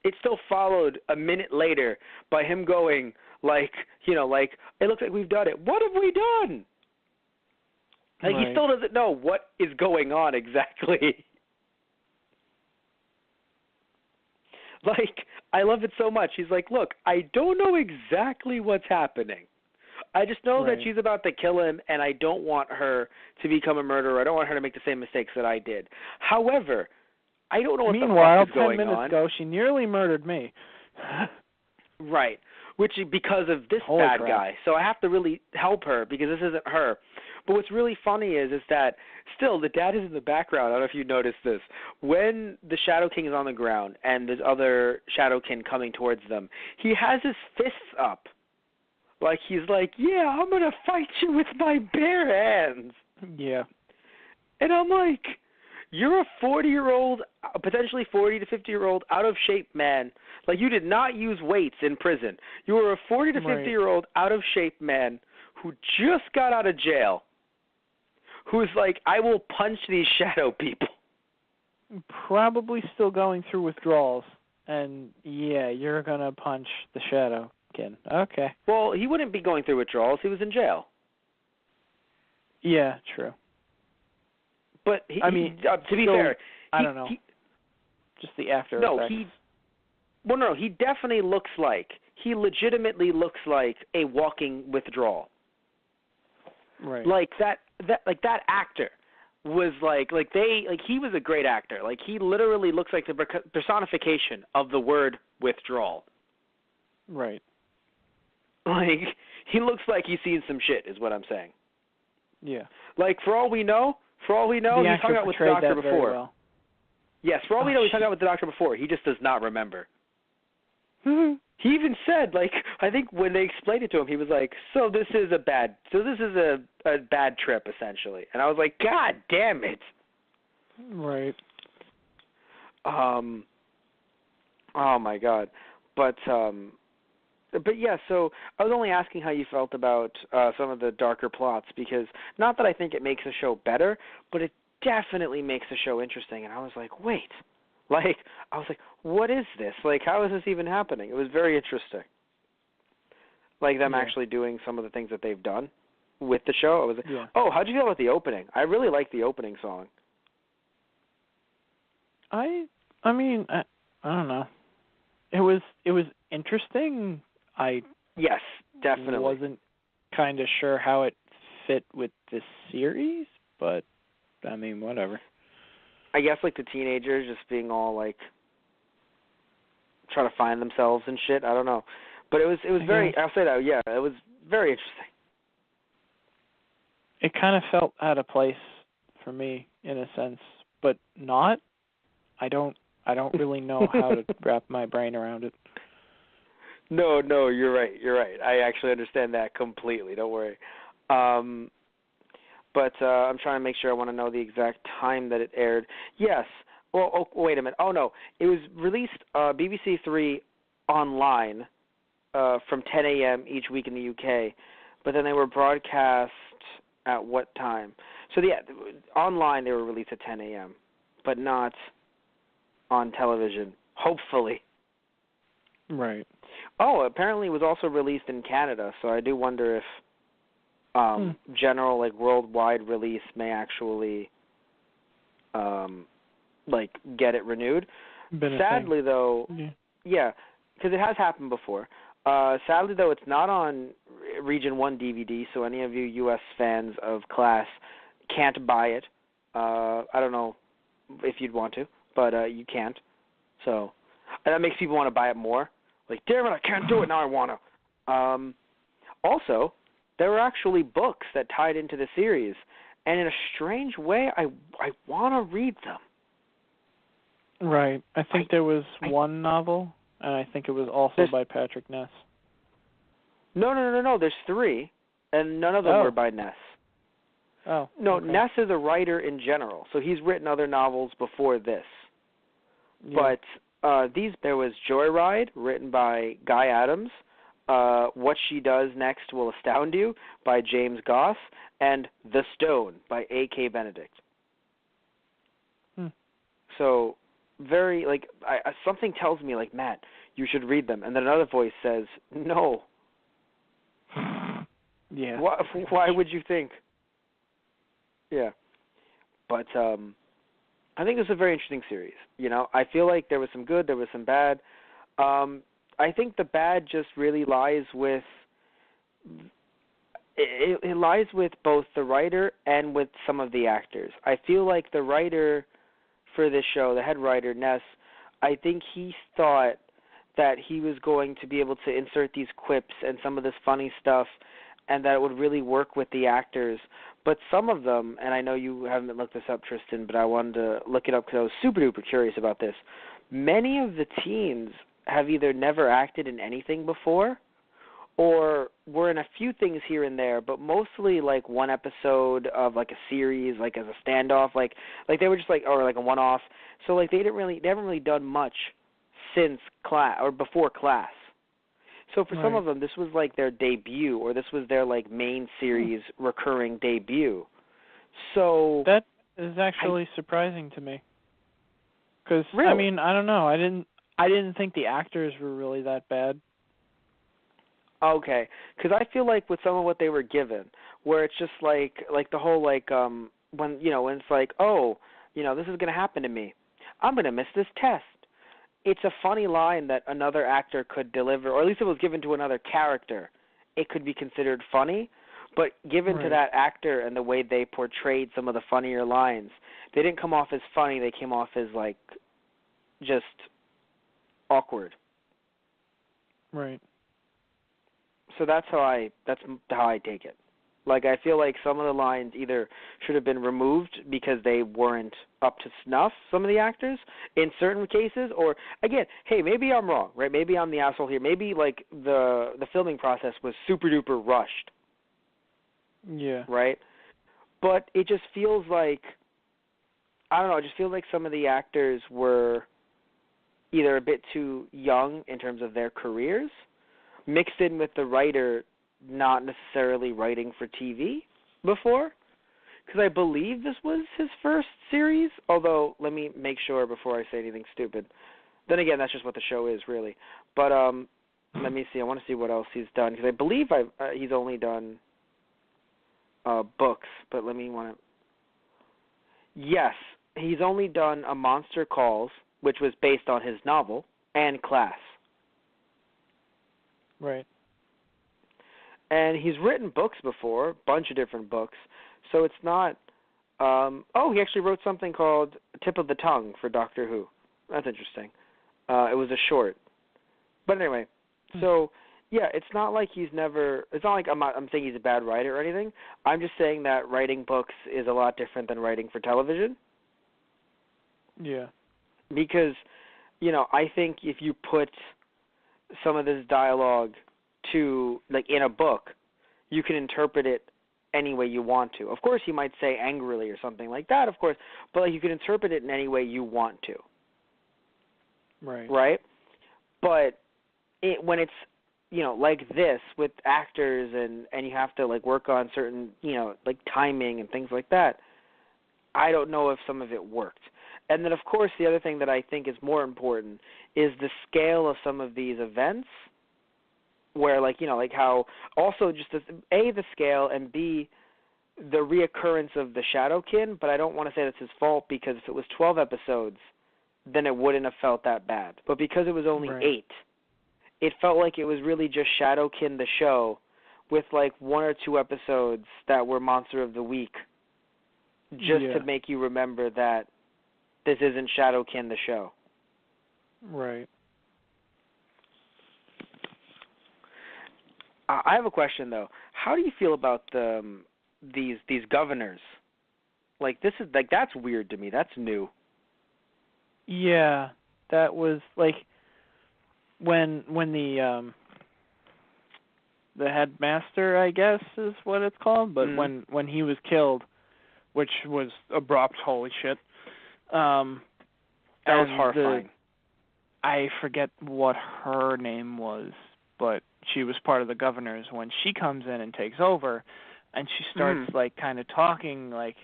it still followed a minute later by him going, like, you know, like, it looks like we've done it. What have we done? Like, right. he still doesn't know what is going on exactly. Like, I love it so much. He's like, look, I don't know exactly what's happening. I just know that she's about to kill him, and I don't want her to become a murderer. I don't want her to make the same mistakes that I did. However, I don't know what the fuck is going on. 10 minutes ago, she nearly murdered me. Right, which is because of this Holy bad crap. guy. So I have to really help her because this isn't her. But what's really funny is that still the dad is in the background. I don't know if you noticed this. When the Shadow King is on the ground and there's other Shadow Kin coming towards them, he has his fists up. Like he's like, yeah, I'm going to fight you with my bare hands. Yeah. And I'm like, you're a 40-year-old, potentially 40 to 50-year-old, out-of-shape man. Like, you did not use weights in prison. You were a 40 to 50-year-old, out-of-shape man who just got out of jail, who's like, I will punch these shadow people. Probably still going through withdrawals. And, yeah, you're going to punch the Shadow Kin. Okay. Well, he wouldn't be going through withdrawals. He was in jail. Yeah, true. But, to be fair, I don't know. Just the after effects. He definitely looks like, he legitimately looks like a walking withdrawal. Right. Like that actor was he was a great actor. Like he literally looks like the personification of the word withdrawal. Right. Like he looks like he's seen some shit, is what I'm saying. Yeah. Like for all we know, he's hung out with the doctor before. Well. Yes, for all we know, he's hung out with the doctor before. He just does not remember. He even said, like, I think when they explained it to him, he was like, so this is a bad trip, essentially. And I was like, God damn it. Right. Oh, my God. But yeah, so I was only asking how you felt about some of the darker plots, because not that I think it makes the show better, but it definitely makes the show interesting. And I was like, wait. Like, I was like, what is this? Like, how is this even happening? It was very interesting. Like, them actually doing some of the things that they've done with the show. I was like, oh, how'd you feel about the opening? I really liked the opening song. I mean, I don't know. It was interesting. Yes, definitely wasn't kind of sure how it fit with this series, but, I mean, whatever. I guess like the teenagers just being all like trying to find themselves and shit. I don't know, but it was very. I'll say that. Yeah, it was very interesting. It kind of felt out of place for me in a sense, but not. I don't really know how to wrap my brain around it. No, you're right. I actually understand that completely. Don't worry. But I'm trying to make sure I want to know the exact time that it aired. Yes. Well, wait a minute. Oh, no. It was released BBC 3 online from 10 a.m. each week in the UK, but then they were broadcast at what time? So, yeah, online they were released at 10 a.m., but not on television, hopefully. Right. Oh, apparently it was also released in Canada, so I do wonder if general, like, worldwide release may actually, like, get it renewed. Sadly, though, because it has happened before. Sadly, though, it's not on Region 1 DVD, so any of you U.S. fans of Class can't buy it. I don't know if you'd want to, but you can't. So and that makes people want to buy it more. Like, damn it, I can't do it, now I want to. Also, there were actually books that tied into the series, and in a strange way, I want to read them. Right. I think there was one novel, and I think it was also by Patrick Ness. No. There's 3, and none of them were by Ness. Oh. No, okay. Ness is a writer in general, so he's written other novels before this. Yeah. But there was Joyride, written by Guy Adams. What She Does Next Will Astound You by James Goss, and The Stone by A.K. Benedict. So very, like, something tells me, like, Matt, you should read them. And then another voice says, no. Yeah. Why would you think? Yeah. But I think it's a very interesting series. You know, I feel like there was some good, there was some bad. I think the bad just really lies with it lies with both the writer and with some of the actors. I feel like the writer for this show, the head writer, Ness, I think he thought that he was going to be able to insert these quips and some of this funny stuff and that it would really work with the actors. But some of them, and I know you haven't looked this up, Tristan, but I wanted to look it up because I was super duper curious about this. Many of the teens have either never acted in anything before or were in a few things here and there, but mostly like one episode of like a series, like as a standoff, like they were just like, or like a one-off. So like they haven't really done much since class or before class. So for some of them, this was like their debut, or this was their like main series recurring debut. So that is actually surprising to me. Because really? I mean, I don't know. I didn't think the actors were really that bad. Okay, because I feel like with some of what they were given, where it's just like the whole like when it's like, oh, this is gonna happen to me, I'm gonna miss this test. It's a funny line that another actor could deliver, or at least it was given to another character. It could be considered funny, but given to that actor and the way they portrayed some of the funnier lines, they didn't come off as funny. They came off as like just awkward. Right. So that's how I take it. Like, I feel like some of the lines either should have been removed because they weren't up to snuff, some of the actors, in certain cases, or, again, hey, maybe I'm wrong, right? Maybe I'm the asshole here. Maybe, like, the filming process was super-duper rushed. Yeah. Right? But it just feels like, I don't know, it just feels like some of the actors were either a bit too young in terms of their careers, mixed in with the writer not necessarily writing for TV before, because I believe this was his first series, although let me make sure before I say anything stupid. Then again, that's just what the show is, really. But let me see. I want to see what else he's done, because I believe he's only done books, but Yes, he's only done A Monster Calls, which was based on his novel, and Class. Right. And he's written books before, a bunch of different books. So it's not he actually wrote something called Tip of the Tongue for Doctor Who. That's interesting. It was a short. But anyway, so yeah, it's not like it's not like I'm saying he's a bad writer or anything. I'm just saying that writing books is a lot different than writing for television. Yeah. Because, I think if you put some of this dialogue to, like, in a book, you can interpret it any way you want to. Of course, you might say angrily or something like that, of course, but like, you can interpret it in any way you want to. Right. Right? But when it's, like this with actors and you have to, like, work on certain, like, timing and things like that, I don't know if some of it worked. And then, of course, the other thing that I think is more important is the scale of some of these events, where, like, like how also just the scale, and B, the reoccurrence of the Shadowkin, but I don't want to say that's his fault, because if it was 12 episodes, then it wouldn't have felt that bad. But because it was only 8, it felt like it was really just Shadowkin the show with, like, 1 or 2 episodes that were Monster of the Week, just to make you remember that this isn't Shadowkin the show. Right. I have a question, though. How do you feel about these governors? Like, that's weird to me. That's new. Yeah, that was like when the headmaster, I guess is what it's called, but when he was killed, which was abrupt. Holy shit. That was horrifying. I forget what her name was, but she was part of the governors when she comes in and takes over, and she starts like kind of talking like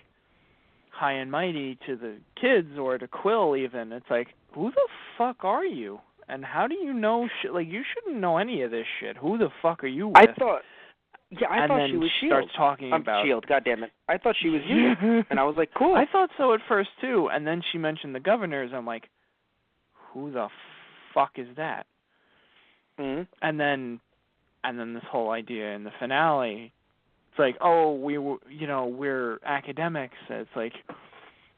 high and mighty to the kids or to Quill even. It's like, who the fuck are you? And how do you know shit? Like, you shouldn't know any of this shit. Who the fuck are you with? I thought she was SHIELD. Starts talking about SHIELD. God damn it! I thought she was you, and I was like, cool. I thought so at first too, and then she mentioned the governors. I'm like, who the fuck is that? Mm-hmm. And then this whole idea in the finale, it's like, oh, we're academics. It's like,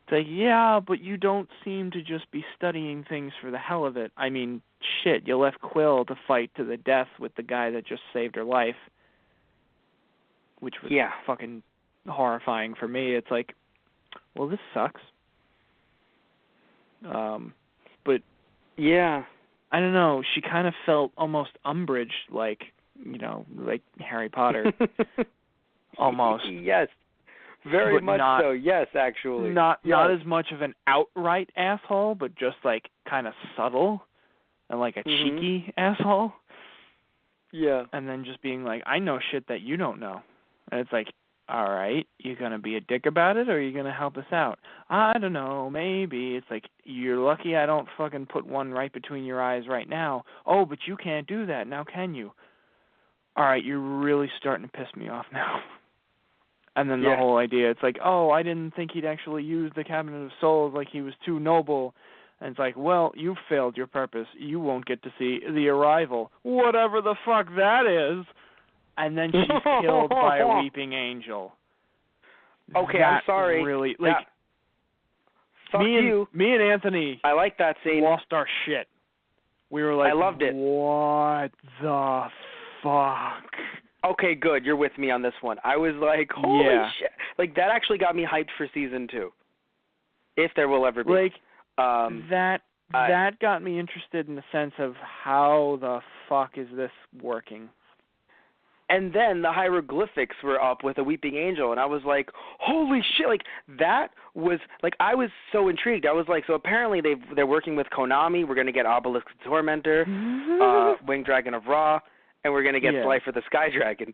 yeah, but you don't seem to just be studying things for the hell of it. I mean, shit, you left Quill to fight to the death with the guy that just saved her life, which was fucking horrifying for me. It's like, well, this sucks. But yeah, I don't know. She kind of felt almost Umbridge, like Harry Potter, almost. Yes. Very but much not, so, yes, actually. Not as much of an outright asshole, but just like kind of subtle and like a cheeky asshole. Yeah. And then just being like, I know shit that you don't know. And it's like, all right, you going to be a dick about it or are you going to help us out? I don't know, maybe. It's like, you're lucky I don't fucking put one right between your eyes right now. Oh, but you can't do that now, can you? All right, you're really starting to piss me off now. And then the whole idea, it's like, oh, I didn't think he'd actually use the Cabinet of Souls, like he was too noble. And it's like, well, you failed your purpose. You won't get to see the Arrival, whatever the fuck that is. And then she's killed by a weeping angel. Okay, I'm sorry. Really, like, fuck you. Me and Anthony. I like that scene. Lost our shit. We were like, I loved it. What the fuck? Okay, good. You're with me on this one. I was like, holy shit. Like, that actually got me hyped for season 2. If there will ever be. Like, that got me interested in the sense of how the fuck is this working? And then the hieroglyphics were up with a weeping angel, and I was like, holy shit. Like, that was, like, I was so intrigued. I was like, so apparently they're working with Konami. We're going to get Obelisk the Tormentor, Winged Dragon of Ra, and we're going to get Slifer the Sky Dragon.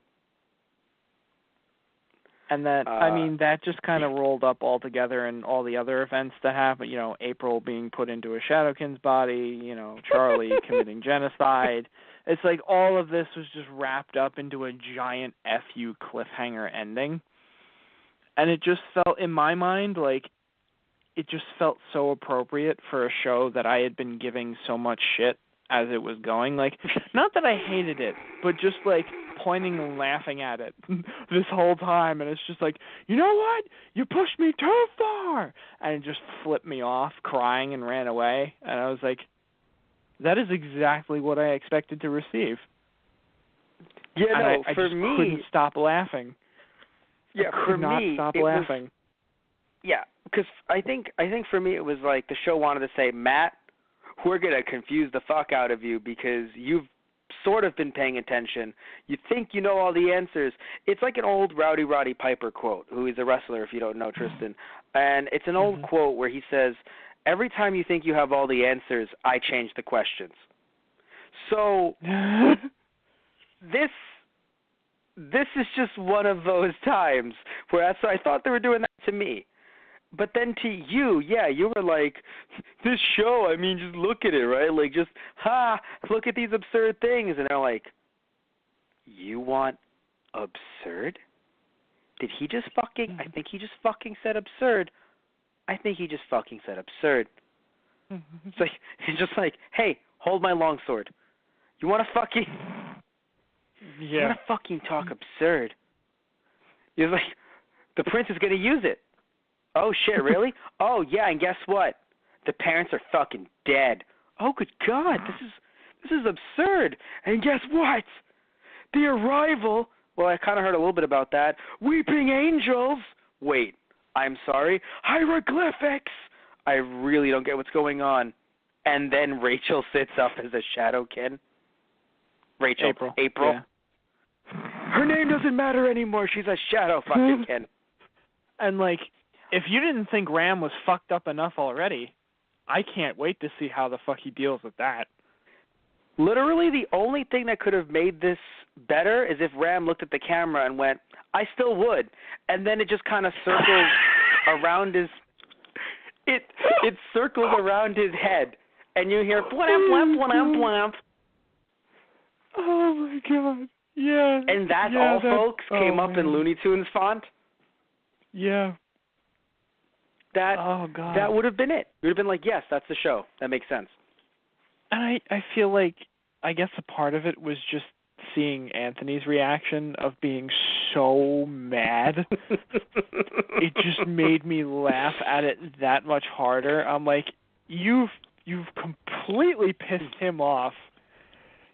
And that, I mean, that just kind of rolled up all together and all the other events that happened, April being put into a Shadowkin's body, Charlie committing genocide. It's like all of this was just wrapped up into a giant FU cliffhanger ending. And it just felt, in my mind, like, it just felt so appropriate for a show that I had been giving so much shit as it was going. Like, not that I hated it, but just like pointing and laughing at it this whole time. And it's just like, you know what? You pushed me too far. And it just flipped me off, crying, and ran away. And I was like, that is exactly what I expected to receive. Yeah, and no, I for just me, couldn't stop laughing. Yeah, I could not stop laughing. Yeah, because I think for me it was like the show wanted to say, Matt, we're going to confuse the fuck out of you because you've sort of been paying attention. You think you know all the answers. It's like an old Rowdy Roddy Piper quote, who is a wrestler if you don't know Tristan. And it's an old quote where he says, every time you think you have all the answers, I change the questions. So this is just one of those times where I thought they were doing that to me. But then to you, you were like, this show, I mean, just look at it, right? Like, just, look at these absurd things. And they're like, you want absurd? Did he just fucking, I think he just fucking said absurd. I think he just fucking said absurd. It's like, he's just like, hey, hold my longsword. You want to fucking, you want to fucking talk absurd? You're like, the prince is going to use it. Oh, shit, really? Oh, yeah, and guess what? The parents are fucking dead. Oh, good God, this is absurd. And guess what? The Arrival, well, I kind of heard a little bit about that. Weeping angels. Wait, I'm sorry. Hieroglyphics. I really don't get what's going on. And then Rachel sits up as a Shadowkin. April. Yeah. Her name doesn't matter anymore. She's a Shadow fucking Kin. And, like, if you didn't think Ram was fucked up enough already, I can't wait to see how the fuck he deals with that. Literally, the only thing that could have made this better is if Ram looked at the camera and went, "I still would," and then it just kind of circles around his. It circles around his head, and you hear blamp, blamp, blamp, blamp. Oh my god! Yeah. And that's all, folks. Came up in Looney Tunes font. Yeah. That would have been it. It would have been like, yes, that's the show. That makes sense. And I feel like, I guess a part of it was just seeing Anthony's reaction of being so mad. It just made me laugh at it that much harder. I'm like, you've completely pissed him off.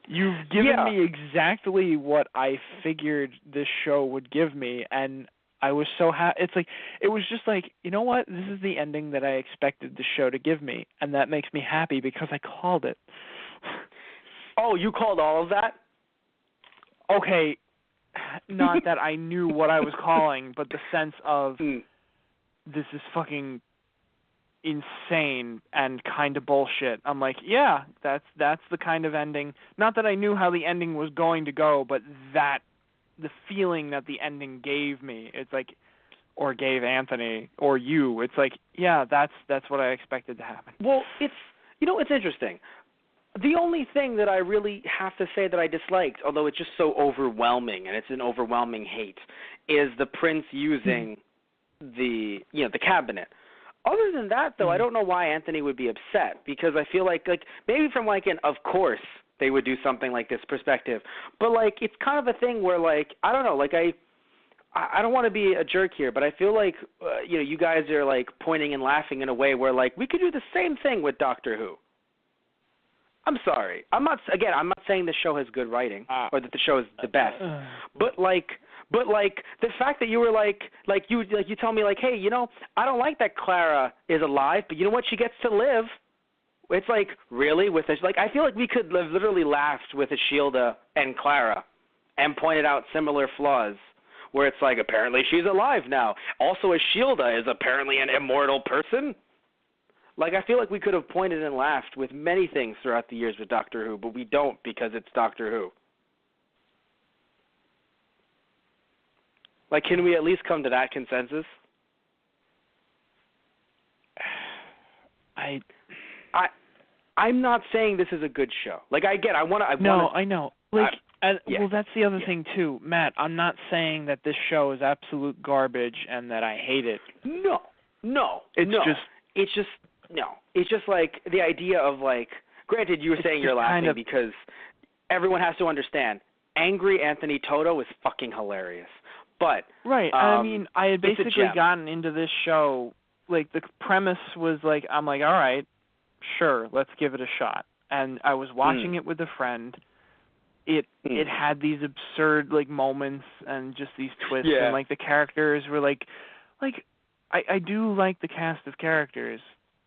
You've given me exactly what I figured this show would give me, and I was so happy. It's like, it was just like, you know what? This is the ending that I expected the show to give me, and that makes me happy because I called it. Oh, you called all of that? Okay, not that I knew what I was calling, but the sense of this is fucking insane and kind of bullshit. I'm like, yeah, that's the kind of ending. Not that I knew how the ending was going to go, but that the feeling that the ending gave me, it's like, or gave Anthony or you, it's like, yeah, that's what I expected to happen. Well, it's interesting. The only thing that I really have to say that I disliked, although it's just so overwhelming and it's an overwhelming hate, is the prince using the cabinet. Other than that, though, I don't know why Anthony would be upset, because I feel like maybe from like an of course they would do something like this perspective, but like it's kind of a thing where like I don't know, like I don't want to be a jerk here, but I feel like you guys are like pointing and laughing in a way where like we could do the same thing with Doctor Who. I'm sorry. I'm not saying the show has good writing or that the show is the best. But the fact that you were like you tell me like, hey, I don't like that Clara is alive, but you know what? She gets to live. It's like, really? I feel like we could have literally laughed with Ashilda and Clara and pointed out similar flaws where it's like, apparently she's alive now. Also, Ashilda is apparently an immortal person. Like, I feel like we could have pointed and laughed with many things throughout the years with Doctor Who, but we don't because it's Doctor Who. Like, can we at least come to that consensus? I'm not saying this is a good show. Like, I know. Like, well, that's the other thing too, Matt. I'm not saying that this show is absolute garbage and that I hate it. No. It's just like the idea of like. Granted, you were saying you're laughing because everyone has to understand. Angry Anthony Toto is fucking hilarious. But right. I mean, I had basically gotten into this show. Like, the premise was like, I'm like, all right, sure, let's give it a shot. And I was watching it with a friend. It had these absurd like moments and just these twists, and like the characters were like I do like the cast of characters,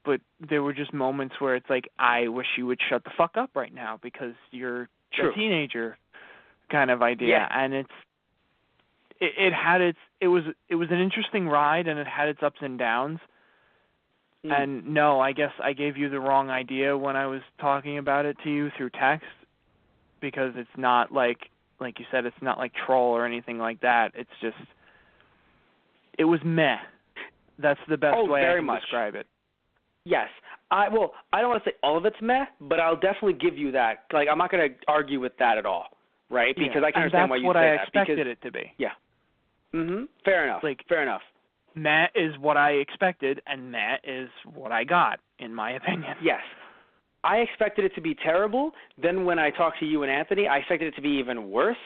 but there were just moments where it's like, I wish you would shut the fuck up right now because you're a teenager kind of idea. Yeah. And it was an interesting ride, and it had its ups and downs. And no, I guess I gave you the wrong idea when I was talking about it to you through text, because it's not like you said, it's not like Troll or anything like that. It's just, it was meh. That's the best way I can describe it. Yes. I don't want to say all of it's meh, but I'll definitely give you that. Like, I'm not going to argue with that at all, right? Because I can understand why you say that. That's what I expected it to be. Yeah. Fair enough. Fair enough. Meh is what I expected, and meh is what I got, in my opinion. Yes. I expected it to be terrible. Then when I talked to you and Anthony, I expected it to be even worse.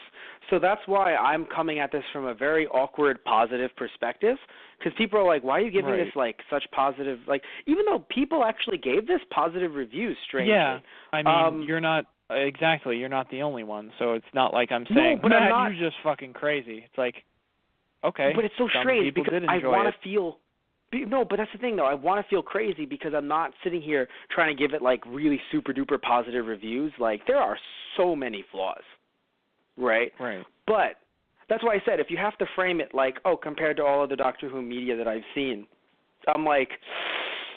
So that's why I'm coming at this from a very awkward, positive perspective. Because people are like, why are you giving this, like, such positive, like, even though people actually gave this positive reviews, strangely. Yeah. I mean, you're not the only one. So it's not like I'm saying, but Matt, you're just fucking crazy. It's like, okay. But it's so strange because I want to feel. No, but that's the thing, though. I want to feel crazy because I'm not sitting here trying to give it, like, really super-duper positive reviews. Like, there are so many flaws, right? Right. But that's why I said if you have to frame it like, oh, compared to all of the Doctor Who media that I've seen, I'm like,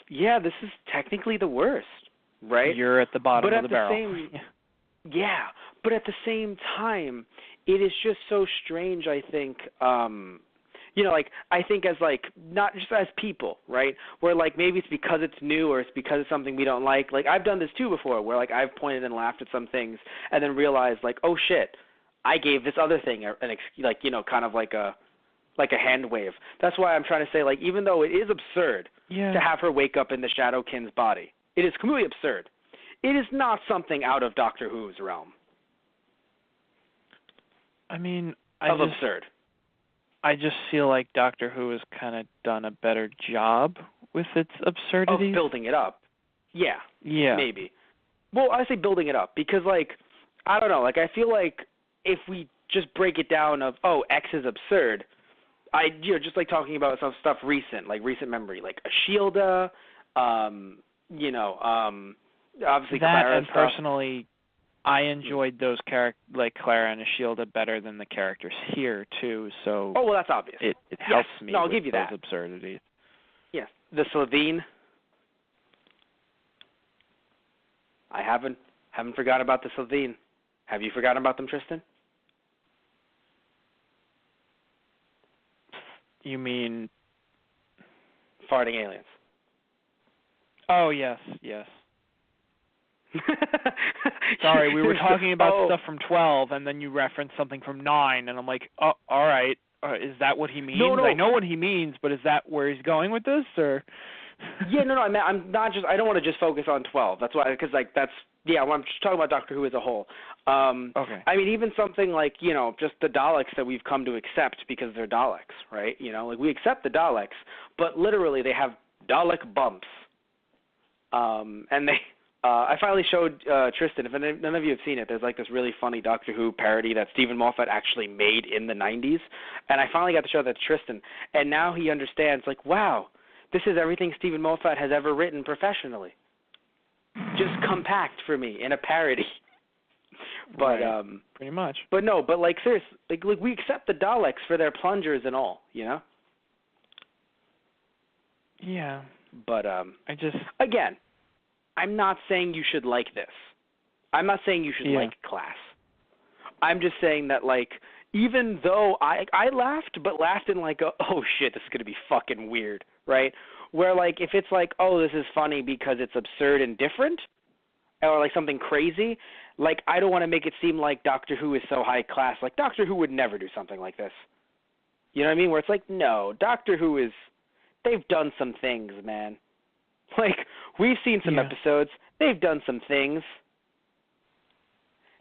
yeah, this is technically the worst, right? You're at the bottom of the barrel. Yeah, but at the same time, it is just so strange, I think, like, I think as, like, not just as people, right, where, like, maybe it's because it's new or it's because it's something we don't like. Like, I've done this, too, before, where, like, I've pointed and laughed at some things and then realized, like, oh, shit, I gave this other thing kind of like a hand wave. That's why I'm trying to say, like, even though it is absurd to have her wake up in the Shadowkin's body, it is completely absurd. It is not something out of Doctor Who's realm. I mean, absurd. I just feel like Doctor Who has kind of done a better job with its absurdity. Of building it up. Yeah. Yeah. Maybe. Well, I say building it up because, like, I don't know. Like, I feel like if we just break it down of, oh, X is absurd, just like talking about some stuff recent, like recent memory, like Ashilda, obviously that, Clara and stuff. Personally, I enjoyed those like Clara and Ashilda better than the characters here too. So well, that's obvious. It helps me. I'll with give you those that. Absurdities. Yes, the Slovene. I haven't forgotten about the Slovene. Have you forgotten about them, Tristan? You mean farting aliens? Oh yes. Sorry, we were talking about stuff from 12, and then you referenced something from 9, and I'm like, oh, all right. Is that what he means? No. I know what he means, but is that where he's going with this, or? Yeah, no. I'm not just. I don't want to just focus on 12. That's why, because like that's. Yeah, well, I'm just talking about Doctor Who as a whole. Okay. I mean, even something like, just the Daleks that we've come to accept because they're Daleks, right? Like we accept the Daleks, but literally they have Dalek bumps. And they, I finally showed Tristan, if none of you have seen it, there's like this really funny Doctor Who parody that Stephen Moffat actually made in the 90s. And I finally got to show that to Tristan. And now he understands, like, wow, this is everything Stephen Moffat has ever written professionally. Just compact for me in a parody. But right. Pretty much. But no, but like seriously, like we accept the Daleks for their plungers and all, Yeah. But again, I'm not saying you should like this. I'm not saying you should like Class. I'm just saying that, like, even though I laughed, but laughed in like oh shit, this is gonna be fucking weird, right? Where, like, if it's like, oh, this is funny because it's absurd and different, or, like, something crazy, like, I don't want to make it seem like Doctor Who is so high class. Like, Doctor Who would never do something like this. You know what I mean? Where it's like, no, Doctor Who is, they've done some things, man. Like, we've seen some episodes. They've done some things.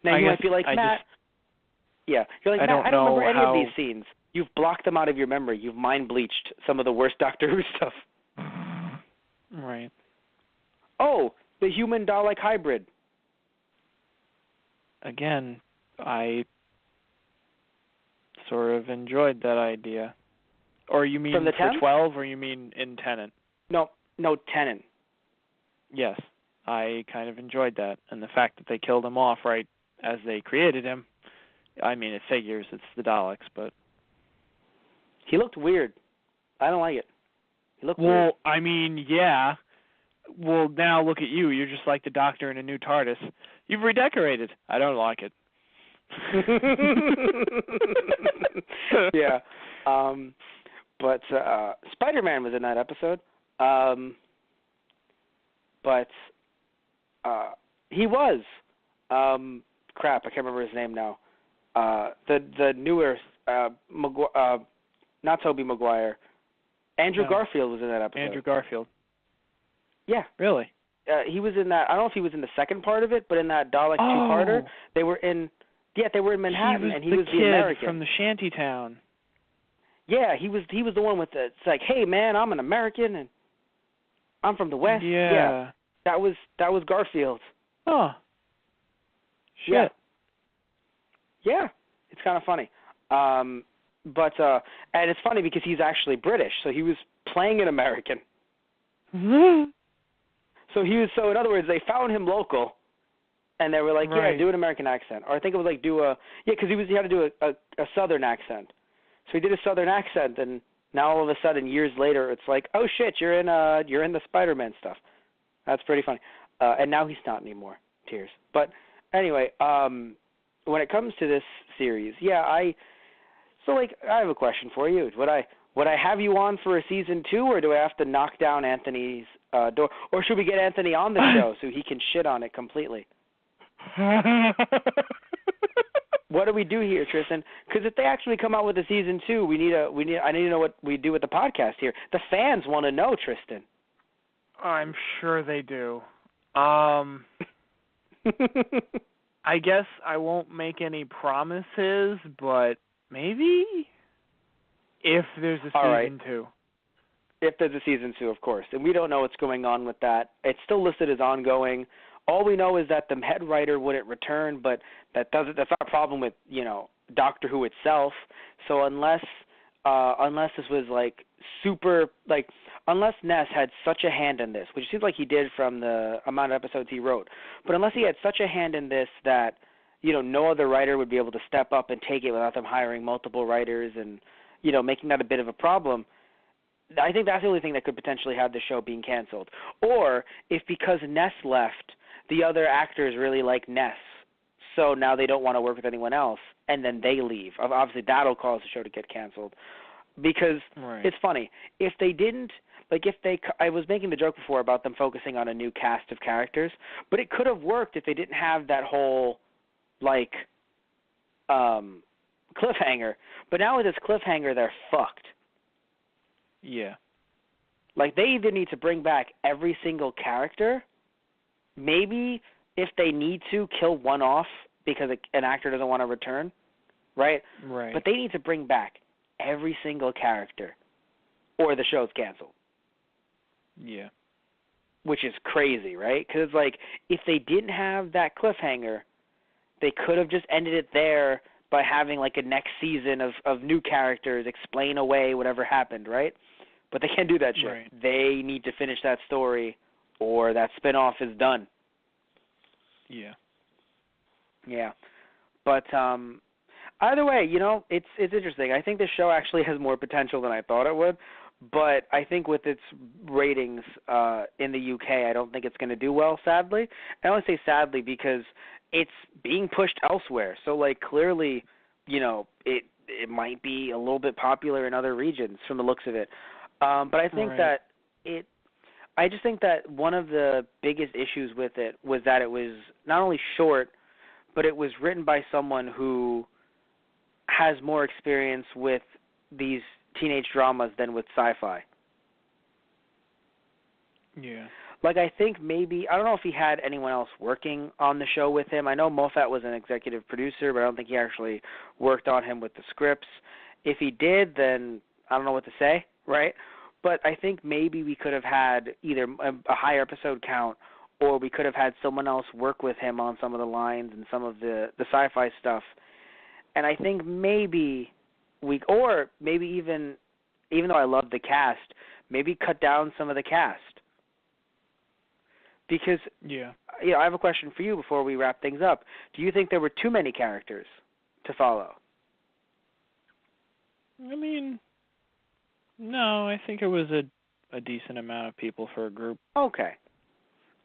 Now, you might be like, Matt. You're like, Matt, I don't remember any of these scenes. You've blocked them out of your memory. You've mind-bleached some of the worst Doctor Who stuff. Right. Oh, the human Dalek hybrid. Again, I sort of enjoyed that idea. Or you mean for 12, or you mean in Tennant? No, Tennant. Yes, I kind of enjoyed that. And the fact that they killed him off right as they created him, I mean, it figures it's the Daleks, but... He looked weird. I don't like it. He looked weird. Well, I mean, yeah. Well, now look at you. You're just like the Doctor in a new TARDIS. You've redecorated. I don't like it. Yeah. But Spider-Man was in that episode. But he was. Crap, I can't remember his name now. The newer, not Tobey Maguire. Andrew Garfield was in that episode. Andrew Garfield. Yeah. Really? He was in that. I don't know if he was in the second part of it, but in that Dalek two-parter, they were in Manhattan, and he was the American from the shanty town. Yeah, he was the one with the. It's like, hey man, I'm an American and I'm from the West. Yeah. That was Garfield. Oh. Shit. Yeah. It's kind of funny. But and it's funny because he's actually British, so he was playing an American. Mm-hmm. So in other words, they found him local, and they were like, yeah, do an American accent. Or I think it was like because he had to do a Southern accent. So he did a Southern accent, and now all of a sudden, years later, it's like, oh shit, you're in the Spider-Man stuff. That's pretty funny. And now he's not anymore. Tears. But anyway, when it comes to this series, I have a question for you. Would I have you on for a season 2, or do I have to knock down Anthony's door, or should we get Anthony on the show so he can shit on it completely? What do we do here, Tristan? Because if they actually come out with a season 2, I need to know what we do with the podcast here. The fans want to know, Tristan. I'm sure they do. I guess I won't make any promises, but maybe if there's a season 2. If there's a season 2, of course. And we don't know what's going on with that. It's still listed as ongoing. All we know is that the head writer wouldn't return, but that's not a problem with, Doctor Who itself. So unless this was like super, like, unless Ness had such a hand in this, which it seems like he did from the amount of episodes he wrote, but unless he had such a hand in this that, no other writer would be able to step up and take it without them hiring multiple writers and, making that a bit of a problem, I think that's the only thing that could potentially have the show being canceled. Or if because Ness left, the other actors really like Ness, so now they don't want to work with anyone else, and then they leave. Obviously, that'll cause the show to get canceled. Because It's funny. If they didn't, I was making the joke before about them focusing on a new cast of characters, but it could have worked if they didn't have that whole, cliffhanger. But now with this cliffhanger, they're fucked. Yeah. They either need to bring back every single character, maybe if they need to, kill one off because an actor doesn't want to return, right? Right. But they need to bring back every single character or the show's canceled. Yeah. Which is crazy, right? Because, if they didn't have that cliffhanger, they could have just ended it there by having, a next season of new characters explain away whatever happened, right? But they can't do that shit. Right. They need to finish that story or that spinoff is done. Yeah. Yeah. But either way, it's interesting. I think this show actually has more potential than I thought it would, but I think with its ratings in the UK, I don't think it's going to do well, sadly. I only say sadly because it's being pushed elsewhere. So, clearly, it might be a little bit popular in other regions from the looks of it. But I think I just think that one of the biggest issues with it was that it was not only short, but it was written by someone who has more experience with these teenage dramas than with sci-fi. Yeah. I think maybe, I don't know if he had anyone else working on the show with him. I know Moffat was an executive producer, but I don't think he actually worked on him with the scripts. If he did, then I don't know what to say, right? But I think maybe we could have had either a higher episode count, or we could have had someone else work with him on some of the lines and some of the sci-fi stuff. And I think maybe even though I love the cast, maybe cut down some of the cast. Because I have a question for you before we wrap things up. Do you think there were too many characters to follow? I mean, no, I think it was a decent amount of people for a group. Okay.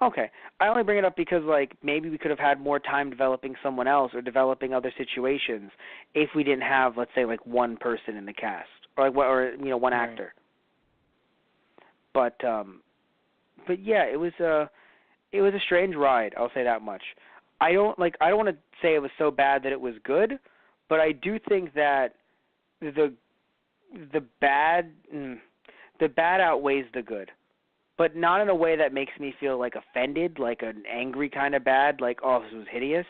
I only bring it up because, maybe we could have had more time developing someone else or developing other situations if we didn't have, let's say, one person in the cast or one actor. But yeah, it was a strange ride. I'll say that much. I don't want to say it was so bad that it was good, but I do think that the bad outweighs the good, but not in a way that makes me feel offended, an angry kind of bad, oh, this was hideous,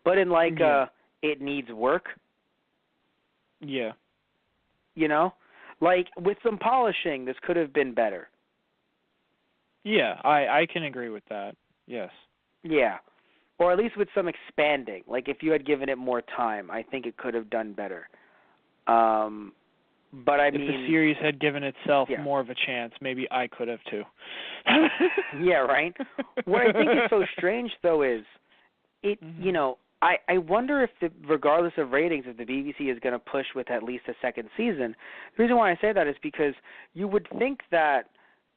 but in it needs work. Yeah. With some polishing, this could have been better. Yeah, I can agree with that. Yes. Yeah. Or at least with some expanding. If you had given it more time, I think it could have done better. But if the series had given itself more of a chance, maybe I could have too. Yeah, right? What I think is so strange, though, is it, I wonder if, regardless of ratings, if the BBC is going to push with at least a second season. The reason why I say that is because you would think that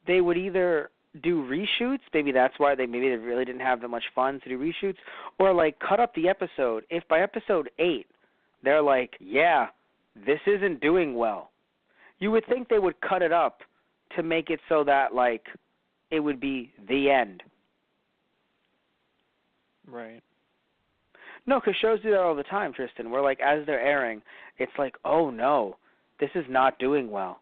they would either do reshoots. Maybe that's why they really didn't have that much fun to do reshoots, or like cut up the episode. If by episode 8 they're like, yeah, this isn't doing well, you would think they would cut it up to make it so that like it would be the end. Right. No, because shows do that all the time, Tristan. Where like as they're airing, it's like, oh no, this is not doing well.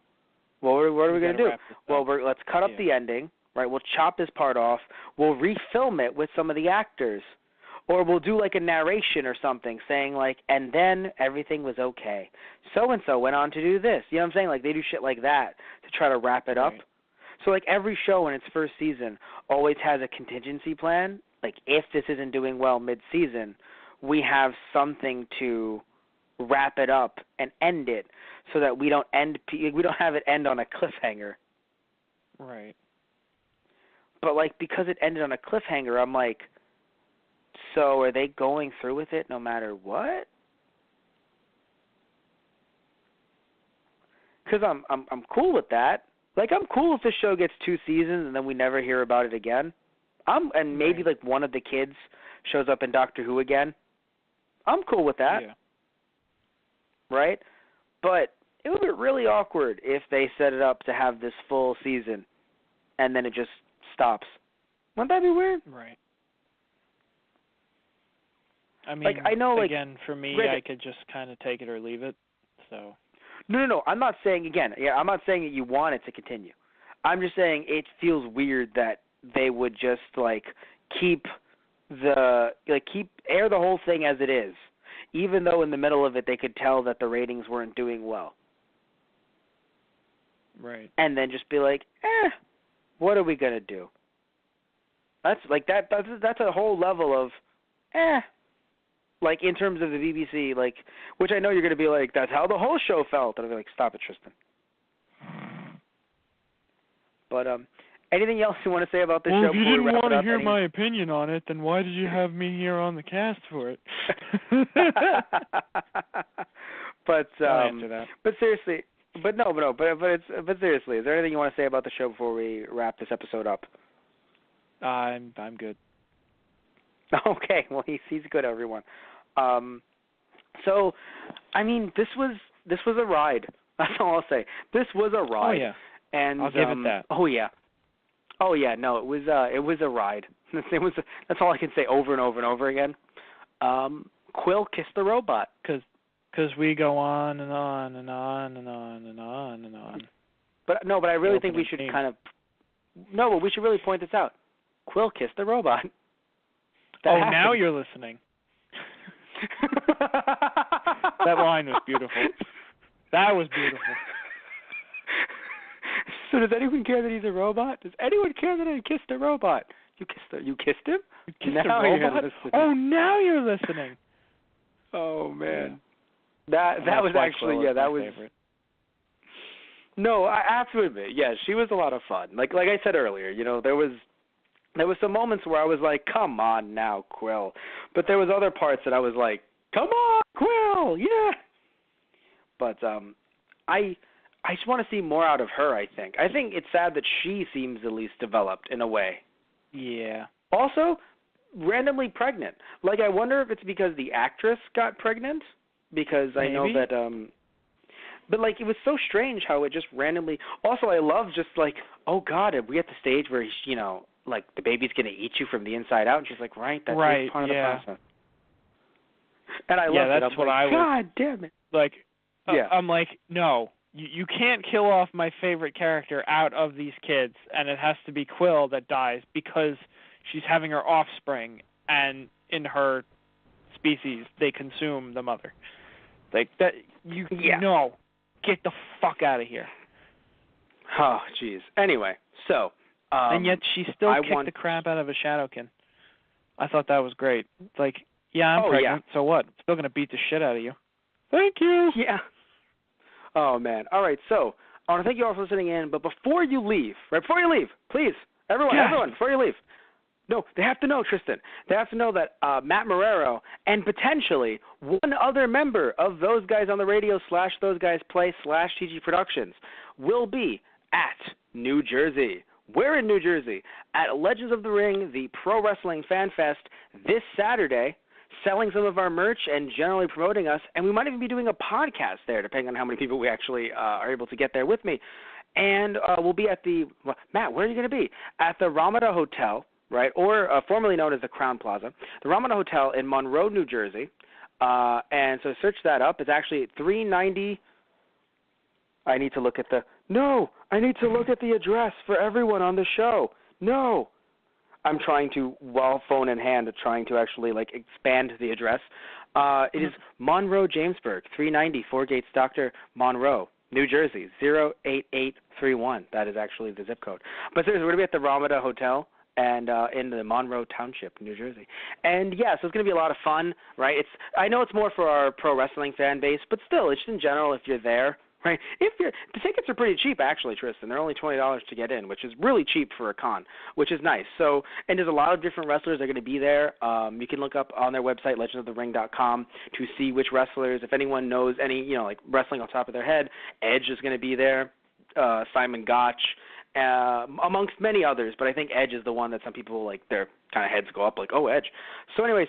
Well, what are we going to do? Well, let's cut up the ending, right? We'll chop this part off. We'll refilm it with some of the actors. Or we'll do like a narration or something saying like, and then everything was okay. So-and-so went on to do this. You know what I'm saying? Like they do shit like that to try to wrap it up. So like every show in its first season always has a contingency plan. Like if this isn't doing well mid-season, we have something to wrap it up and end it so that we don't have it end on a cliffhanger. Right. But like because it ended on a cliffhanger, I'm like, so are they going through with it no matter what? Because I'm cool with that. Like I'm cool if the show gets 2 seasons and then we never hear about it again. And maybe like one of the kids shows up in Doctor Who again. I'm cool with that. Yeah. Right? But it would be really awkward if they set it up to have this full season and then it just stops. Wouldn't that be weird? Right. I mean, like, I know, like, again, for me, I could just kind of take it or leave it. So. No. I'm not saying, again, I'm not saying that you want it to continue. I'm just saying it feels weird that they would just, like, air the whole thing as it is, even though in the middle of it they could tell that the ratings weren't doing well. Right. And then just be like, what are we going to do? That's like that's a whole level of like in terms of the BBC, like, which I know you're going to be like, that's how the whole show felt. And I'll be like, stop it, Tristan. But anything else you want to say about the show? If you didn't want to hear my opinion on it, then why did you have me here on the cast for it? But I'll answer that. But seriously, but seriously, is there anything you want to say about the show before we wrap this episode up? I'm good. Okay, well he's good, everyone. So, I mean, this was a ride. That's all I'll say. This was a ride. Oh yeah. And I'll give it that. Oh yeah. No, it was a ride. That's all I can say over and over and over again. Quill kissed the robot. Because we go on and on and on and on and on and on. But I really think we should we should really point this out. Quill kissed the robot. That happened. Now you're listening. That line was beautiful. That was beautiful. So does anyone care that he's a robot? Does anyone care that I kissed a robot? You kissed him? You kissed now a robot? Now you're listening. Oh man. That was actually that was favorite. No, I have to admit, yeah, she was a lot of fun. Like I said earlier, there was some moments where I was like, come on now, Quill. But there was other parts that I was like, come on, Quill, yeah. But I just want to see more out of her, I think. I think it's sad that she seems the least developed in a way. Yeah. Also, randomly pregnant. Like, I wonder if it's because the actress got pregnant. Because I know that, but, like, it was so strange how it just randomly. Also, I love just, like, oh, God, are we at the stage where, like, the baby's going to eat you from the inside out? And she's like, right, that's part of the process. And I love it. That's what like, I God damn it. Like, I'm like, no, you can't kill off my favorite character out of these kids, and it has to be Quill that dies because she's having her offspring, and in her species, they consume the mother. Like, that, no, get the fuck out of here. Oh, jeez. Anyway, so. And yet she still kicked the crap out of a Shadowkin. I thought that was great. It's like, I'm pregnant, so what? I'm still going to beat the shit out of you. Thank you. Yeah. Oh, man. All right, so I want to thank you all for listening in, but before you leave, please, everyone, before you leave, no, they have to know, Tristan. They have to know that Matt Marrero and potentially one other member of Those Guys on the Radio /Those Guys Play /TG Productions will be at New Jersey, we're in New Jersey at Legends of the Ring, the Pro Wrestling Fan Fest this Saturday, selling some of our merch and generally promoting us, and we might even be doing a podcast there, depending on how many people we actually are able to get there with me. And we'll be at the Matt, where are you going to be? At the Ramada Hotel, right, or formerly known as the Crown Plaza, the Ramada Hotel in Monroe, New Jersey. And so search that up. It's actually 390. I need to look at the address for everyone on the show. No. I'm trying to, while phone in hand, trying to actually expand the address. It is Monroe, Jamesburg, 390 Four Gates Dr. Monroe, New Jersey, 08831. That is actually the zip code. But seriously, we're going to be at the Ramada Hotel and in the Monroe Township, New Jersey. And, yeah, so it's going to be a lot of fun, right? I know it's more for our pro wrestling fan base, but still, it's just in general, if you're there, right? The tickets are pretty cheap, actually, Tristan. They're only $20 to get in, which is really cheap for a con, which is nice. So, and there's a lot of different wrestlers that are going to be there. You can look up on their website, legendsofthering.com, to see which wrestlers. If anyone knows any, wrestling off the top of their head, Edge is going to be there, Simon Gotch, amongst many others. But I think Edge is the one that some people, their kind of heads go up, oh, Edge. So anyway,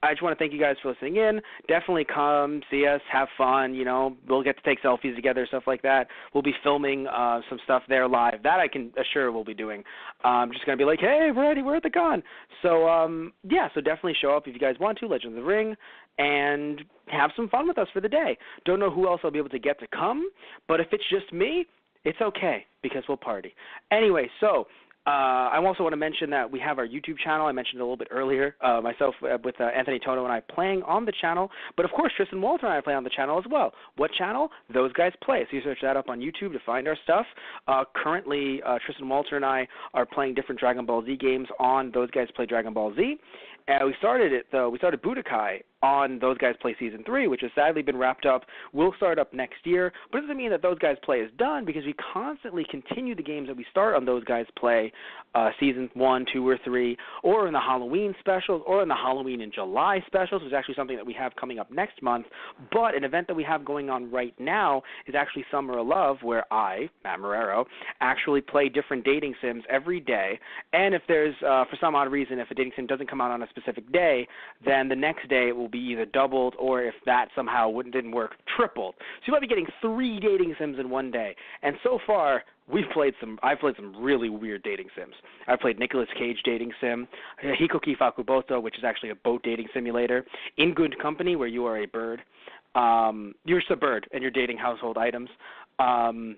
I just want to thank you guys for listening in. Definitely come, see us, have fun. We'll get to take selfies together, stuff like that. We'll be filming some stuff there live. That I can assure we'll be doing. I'm just going to be like, hey, we're at the con. So, so definitely show up if you guys want to, Legends of the Ring, and have some fun with us for the day. Don't know who else I'll be able to get to come, but if it's just me, it's okay because we'll party. Anyway, so I also want to mention that we have our YouTube channel. I mentioned it a little bit earlier, myself with Anthony Toto and I playing on the channel. But, of course, Tristan Walter and I play on the channel as well. What channel? Those Guys Play. So you search that up on YouTube to find our stuff. Currently, Tristan Walter and I are playing different Dragon Ball Z games on Those Guys Play Dragon Ball Z. We started Budokai on Those Guys Play Season 3, which has sadly been wrapped up. We'll start up next year, but it doesn't mean that Those Guys Play is done because we constantly continue the games that we start on Those Guys Play Season 1, 2, or 3, or in the Halloween specials, or in the Halloween in July specials, which is actually something that we have coming up next month. But an event that we have going on right now is actually Summer of Love, where I, Matt Marrero, actually play different dating sims every day. And if there's, for some odd reason, if a dating sim doesn't come out on a specific day, then the next day it will be either doubled or if that somehow didn't work, tripled. So you might be getting 3 dating sims in one day. And so far, I've played some really weird dating sims. I've played Nicolas Cage dating sim, Hikoki Fakuboto, which is actually a boat dating simulator, In Good Company, where you are a bird. You're just a bird and you're dating household items. I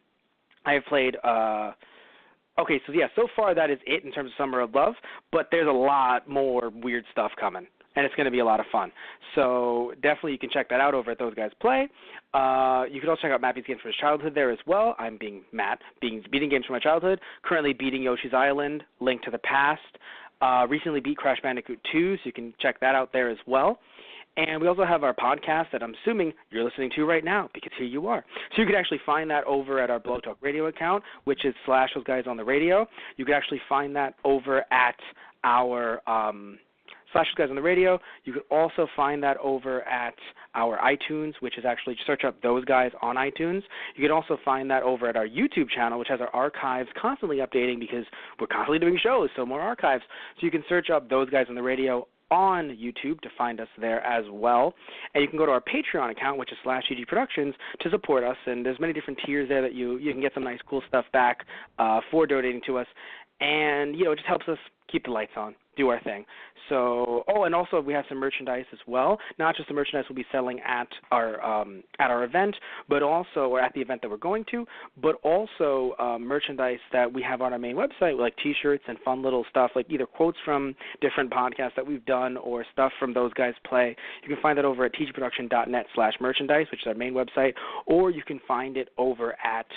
have played okay, so far that is it in terms of Summer of Love, but there's a lot more weird stuff coming, and it's going to be a lot of fun. So definitely you can check that out over at Those Guys Play. You can also check out Matt Beats Games from His Childhood there as well. I'm being Matt, beating games from my childhood, currently beating Yoshi's Island, Link to the Past, recently beat Crash Bandicoot 2, so you can check that out there as well. And we also have our podcast that I'm assuming you're listening to right now because here you are. So you can actually find that over at our Blog Talk Radio account, which is /Those Guys on the Radio. You can actually find that over at our /Those Guys on the Radio. You can also find that over at our iTunes, which is actually search up Those Guys on iTunes. You can also find that over at our YouTube channel, which has our archives constantly updating because we're constantly doing shows, so more archives. So you can search up Those Guys on the Radio on YouTube to find us there as well. And you can go to our Patreon account, which is /GG Productions, to support us. And there's many different tiers there that you can get some nice cool stuff back for donating to us. And, it just helps us keep the lights on, do our thing. So, and also we have some merchandise as well. Not just the merchandise we'll be selling at our event, but also, or at the event that we're going to, but also merchandise that we have on our main website, like T-shirts and fun little stuff, like either quotes from different podcasts that we've done or stuff from Those Guys Play. You can find that over at tgproduction.net/merchandise, which is our main website, or you can find it over at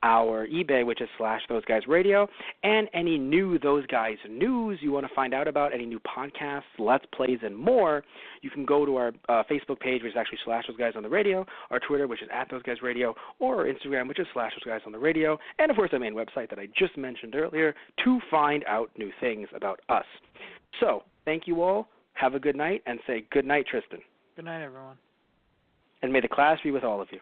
our eBay, which is /Those Guys Radio, and any new Those Guys news you want to find out about, any new podcasts, Let's Plays, and more, you can go to our Facebook page, which is actually /Those Guys on the Radio, our Twitter, which is @Those Guys Radio, or our Instagram, which is /Those Guys on the Radio, and of course our main website that I just mentioned earlier to find out new things about us. So, thank you all. Have a good night, and say good night, Tristan. Good night, everyone. And may the class be with all of you.